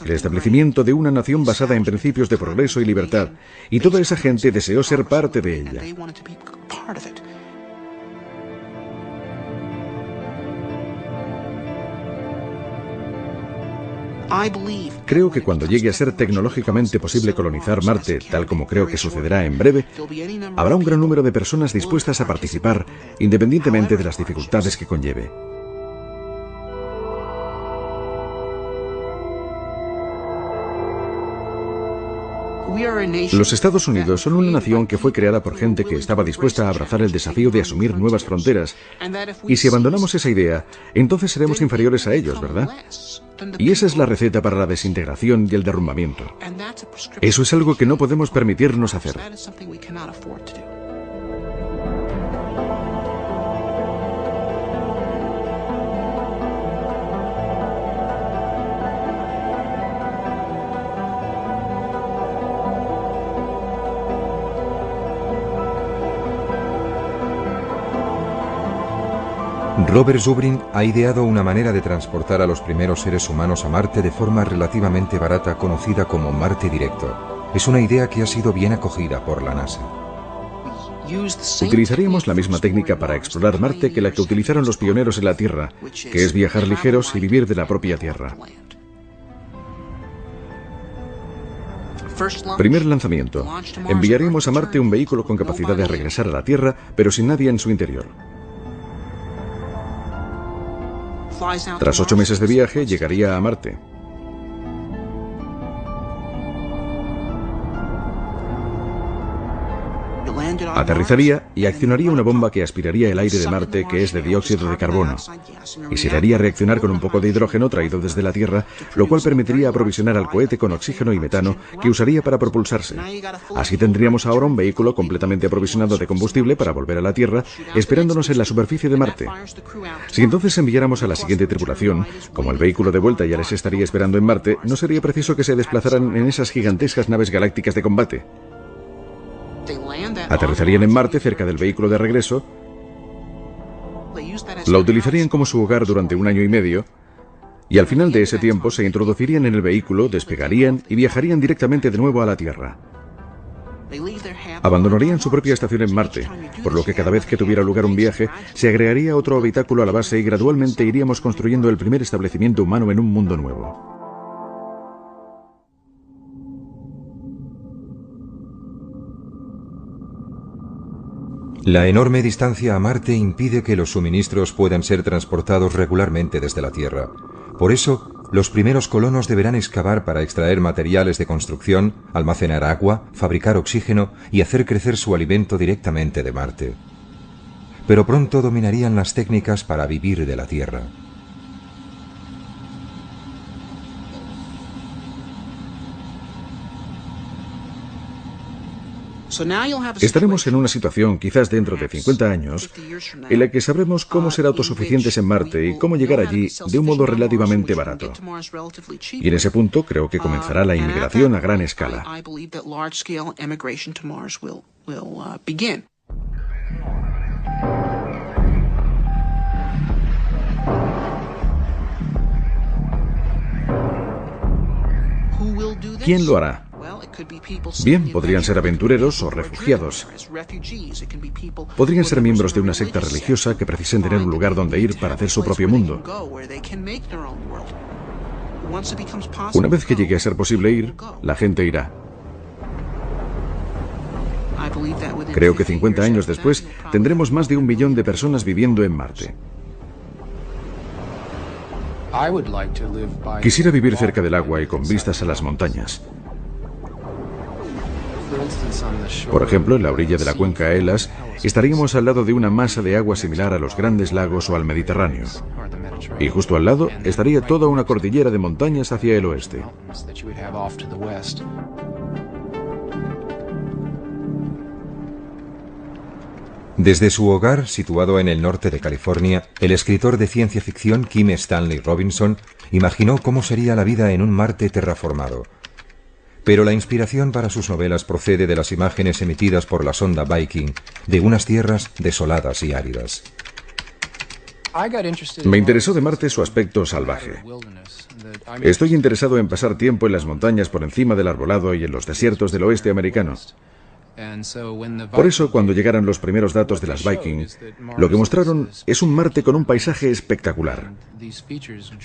el establecimiento de una nación basada en principios de progreso y libertad, y toda esa gente deseó ser parte de ella. Creo que cuando llegue a ser tecnológicamente posible colonizar Marte, tal como creo que sucederá en breve, habrá un gran número de personas dispuestas a participar, independientemente de las dificultades que conlleve. Los Estados Unidos son una nación que fue creada por gente que estaba dispuesta a abrazar el desafío de asumir nuevas fronteras. Y si abandonamos esa idea, entonces seremos inferiores a ellos, ¿verdad? Y esa es la receta para la desintegración y el derrumbamiento. Eso es algo que no podemos permitirnos hacer. Robert Zubrin ha ideado una manera de transportar a los primeros seres humanos a Marte de forma relativamente barata conocida como Marte Directo. Es una idea que ha sido bien acogida por la NASA. Utilizaríamos la misma técnica para explorar Marte que la que utilizaron los pioneros en la Tierra, que es viajar ligeros y vivir de la propia Tierra. Primer lanzamiento. Enviaremos a Marte un vehículo con capacidad de regresar a la Tierra, pero sin nadie en su interior. Tras 8 meses de viaje, llegaría a Marte. Aterrizaría y accionaría una bomba que aspiraría el aire de Marte, que es de dióxido de carbono, y se le haría reaccionar con un poco de hidrógeno traído desde la Tierra, lo cual permitiría aprovisionar al cohete con oxígeno y metano que usaría para propulsarse. Así tendríamos ahora un vehículo completamente aprovisionado de combustible para volver a la Tierra, esperándonos en la superficie de Marte. Si entonces enviáramos a la siguiente tripulación, como el vehículo de vuelta ya les estaría esperando en Marte, no sería preciso que se desplazaran en esas gigantescas naves galácticas de combate. Aterrizarían en Marte cerca del vehículo de regreso, la utilizarían como su hogar durante 1 año y medio, y al final de ese tiempo se introducirían en el vehículo, despegarían y viajarían directamente de nuevo a la Tierra. Abandonarían su propia estación en Marte, por lo que cada vez que tuviera lugar un viaje, se agregaría otro habitáculo a la base y gradualmente iríamos construyendo el primer establecimiento humano en un mundo nuevo. La enorme distancia a Marte impide que los suministros puedan ser transportados regularmente desde la Tierra. Por eso, los primeros colonos deberán excavar para extraer materiales de construcción, almacenar agua, fabricar oxígeno y hacer crecer su alimento directamente de Marte. Pero pronto dominarían las técnicas para vivir de la Tierra. Estaremos en una situación, quizás dentro de 50 años, en la que sabremos cómo ser autosuficientes en Marte y cómo llegar allí de un modo relativamente barato. Y en ese punto creo que comenzará la inmigración a gran escala. ¿Quién lo hará? Bien, podrían ser aventureros o refugiados. Podrían ser miembros de una secta religiosa que precisen tener un lugar donde ir para hacer su propio mundo. Una vez que llegue a ser posible ir, la gente irá. Creo que 50 años después tendremos más de 1 millón de personas viviendo en Marte. Quisiera vivir cerca del agua y con vistas a las montañas. Por ejemplo, en la orilla de la cuenca Elas, estaríamos al lado de una masa de agua similar a los grandes lagos o al Mediterráneo. Y justo al lado estaría toda una cordillera de montañas hacia el oeste. Desde su hogar, situado en el norte de California, el escritor de ciencia ficción Kim Stanley Robinson imaginó cómo sería la vida en un Marte terraformado. Pero la inspiración para sus novelas procede de las imágenes emitidas por la sonda Viking de unas tierras desoladas y áridas. Me interesó de Marte su aspecto salvaje. Estoy interesado en pasar tiempo en las montañas por encima del arbolado y en los desiertos del oeste americano. Por eso, cuando llegaran los primeros datos de las Viking, lo que mostraron es un Marte con un paisaje espectacular.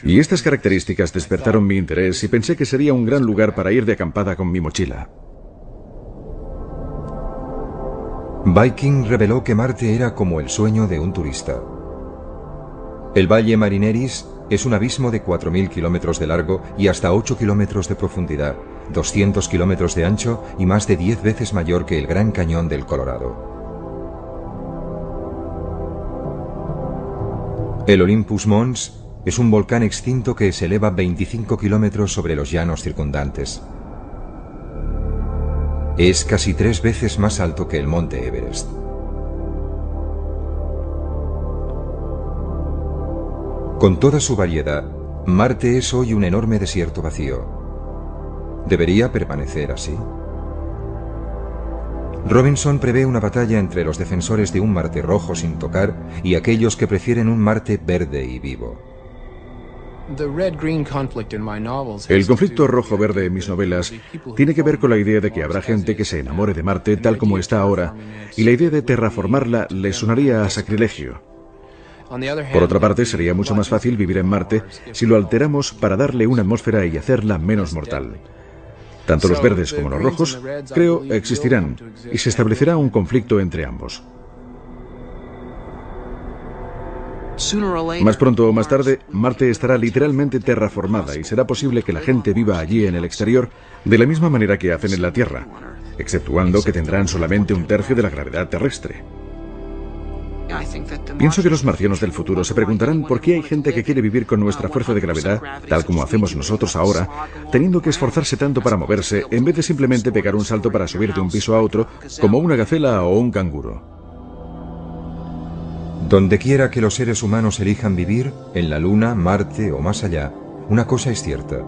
Y estas características despertaron mi interés y pensé que sería un gran lugar para ir de acampada con mi mochila. Viking reveló que Marte era como el sueño de un turista. El Valle Marineris es un abismo de 4.000 kilómetros de largo y hasta 8 kilómetros de profundidad, 200 kilómetros de ancho y más de 10 veces mayor que el Gran Cañón del Colorado. El Olympus Mons es un volcán extinto que se eleva 25 kilómetros sobre los llanos circundantes. Es casi 3 veces más alto que el monte Everest. Con toda su variedad, Marte es hoy un enorme desierto vacío. ¿Debería permanecer así? Robinson prevé una batalla entre los defensores de un Marte rojo sin tocar y aquellos que prefieren un Marte verde y vivo. El conflicto rojo-verde en mis novelas tiene que ver con la idea de que habrá gente que se enamore de Marte tal como está ahora, y la idea de terraformarla le sonaría a sacrilegio. Por otra parte, sería mucho más fácil vivir en Marte si lo alteramos para darle una atmósfera y hacerla menos mortal. Tanto los verdes como los rojos, creo, existirán, y se establecerá un conflicto entre ambos. Más pronto o más tarde, Marte estará literalmente terraformada y será posible que la gente viva allí en el exterior de la misma manera que hacen en la Tierra, exceptuando que tendrán solamente un tercio de la gravedad terrestre. Pienso que los marcianos del futuro se preguntarán por qué hay gente que quiere vivir con nuestra fuerza de gravedad, tal como hacemos nosotros ahora, teniendo que esforzarse tanto para moverse, en vez de simplemente pegar un salto para subir de un piso a otro, como una gacela o un canguro. Donde quiera que los seres humanos elijan vivir, en la Luna, Marte o más allá, una cosa es cierta.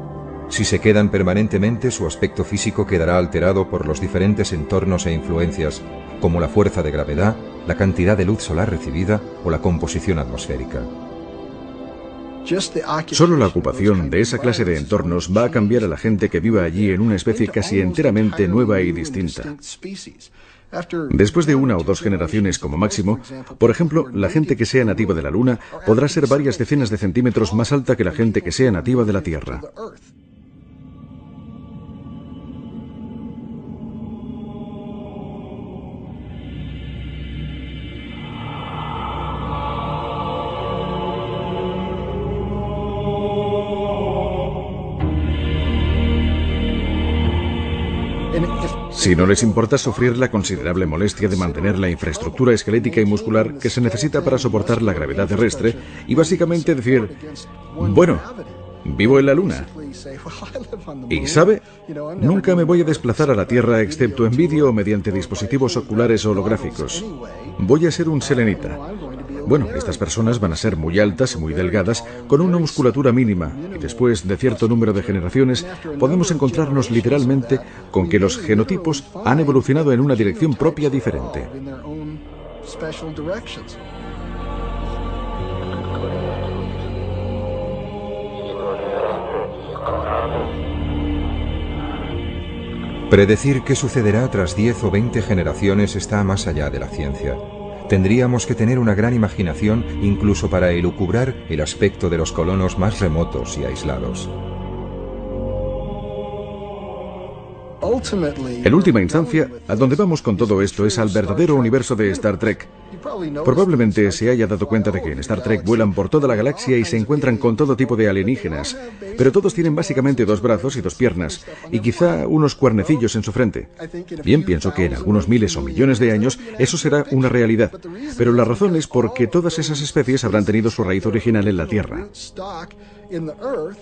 Si se quedan permanentemente, su aspecto físico quedará alterado por los diferentes entornos e influencias, como la fuerza de gravedad, la cantidad de luz solar recibida o la composición atmosférica. Solo la ocupación de esa clase de entornos va a cambiar a la gente que viva allí en una especie casi enteramente nueva y distinta. Después de 1 o 2 generaciones como máximo, por ejemplo, la gente que sea nativa de la Luna podrá ser varias decenas de centímetros más alta que la gente que sea nativa de la Tierra. Si no les importa sufrir la considerable molestia de mantener la infraestructura esquelética y muscular que se necesita para soportar la gravedad terrestre y básicamente decir, bueno, vivo en la Luna. Y ¿sabe? Nunca me voy a desplazar a la Tierra excepto en vídeo o mediante dispositivos oculares holográficos. Voy a ser un selenita. Bueno, estas personas van a ser muy altas y muy delgadas, con una musculatura mínima, y después de cierto número de generaciones podemos encontrarnos literalmente con que los genotipos han evolucionado en una dirección propia diferente. Predecir qué sucederá tras 10 o 20 generaciones está más allá de la ciencia. Tendríamos que tener una gran imaginación incluso para elucubrar el aspecto de los colonos más remotos y aislados. En última instancia, a donde vamos con todo esto es al verdadero universo de Star Trek. Probablemente se haya dado cuenta de que en Star Trek vuelan por toda la galaxia y se encuentran con todo tipo de alienígenas, pero todos tienen básicamente 2 brazos y 2 piernas, y quizá unos cuernecillos en su frente. Bien, pienso que en algunos miles o millones de años eso será una realidad, pero la razón es porque todas esas especies habrán tenido su raíz original en la Tierra.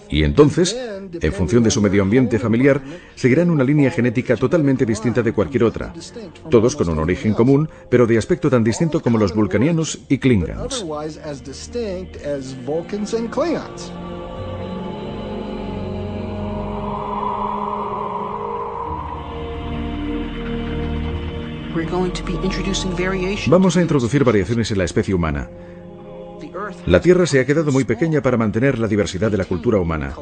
Y entonces, en función de su medio ambiente familiar, seguirán una línea genética totalmente distinta de cualquier otra. Todos con un origen común, pero de aspecto tan distinto como los vulcanianos y klingons. Vamos a introducir variaciones en la especie humana. La Tierra se ha quedado muy pequeña para mantener la diversidad de la cultura humana.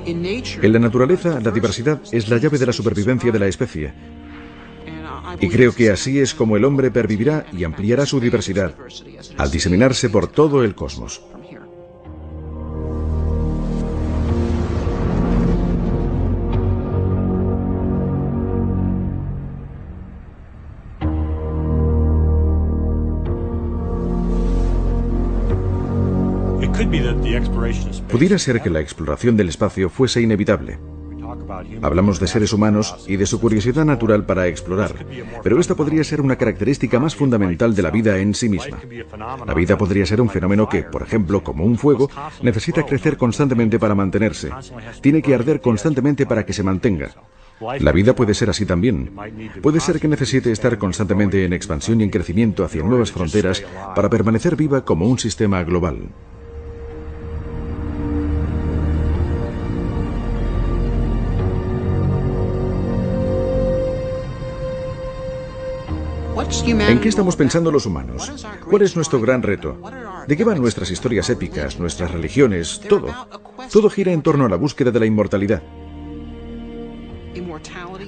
En la naturaleza, la diversidad es la llave de la supervivencia de la especie. Y creo que así es como el hombre pervivirá y ampliará su diversidad, al diseminarse por todo el cosmos. Pudiera ser que la exploración del espacio fuese inevitable. Hablamos de seres humanos y de su curiosidad natural para explorar, pero esta podría ser una característica más fundamental de la vida en sí misma. La vida podría ser un fenómeno que, por ejemplo, como un fuego, necesita crecer constantemente para mantenerse. Tiene que arder constantemente para que se mantenga. La vida puede ser así también. Puede ser que necesite estar constantemente en expansión y en crecimiento hacia nuevas fronteras para permanecer viva como un sistema global. ¿En qué estamos pensando los humanos? ¿Cuál es nuestro gran reto? ¿De qué van nuestras historias épicas, nuestras religiones, todo? Todo gira en torno a la búsqueda de la inmortalidad.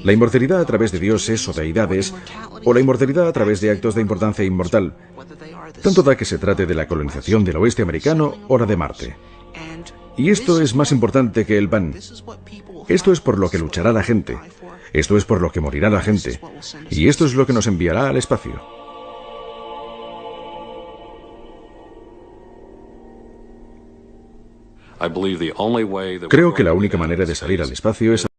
La inmortalidad a través de dioses o deidades, o la inmortalidad a través de actos de importancia inmortal. Tanto da que se trate de la colonización del oeste americano o la de Marte. Y esto es más importante que el pan. Esto es por lo que luchará la gente. Esto es por lo que morirá la gente. Y esto es lo que nos enviará al espacio. Creo que la única manera de salir al espacio es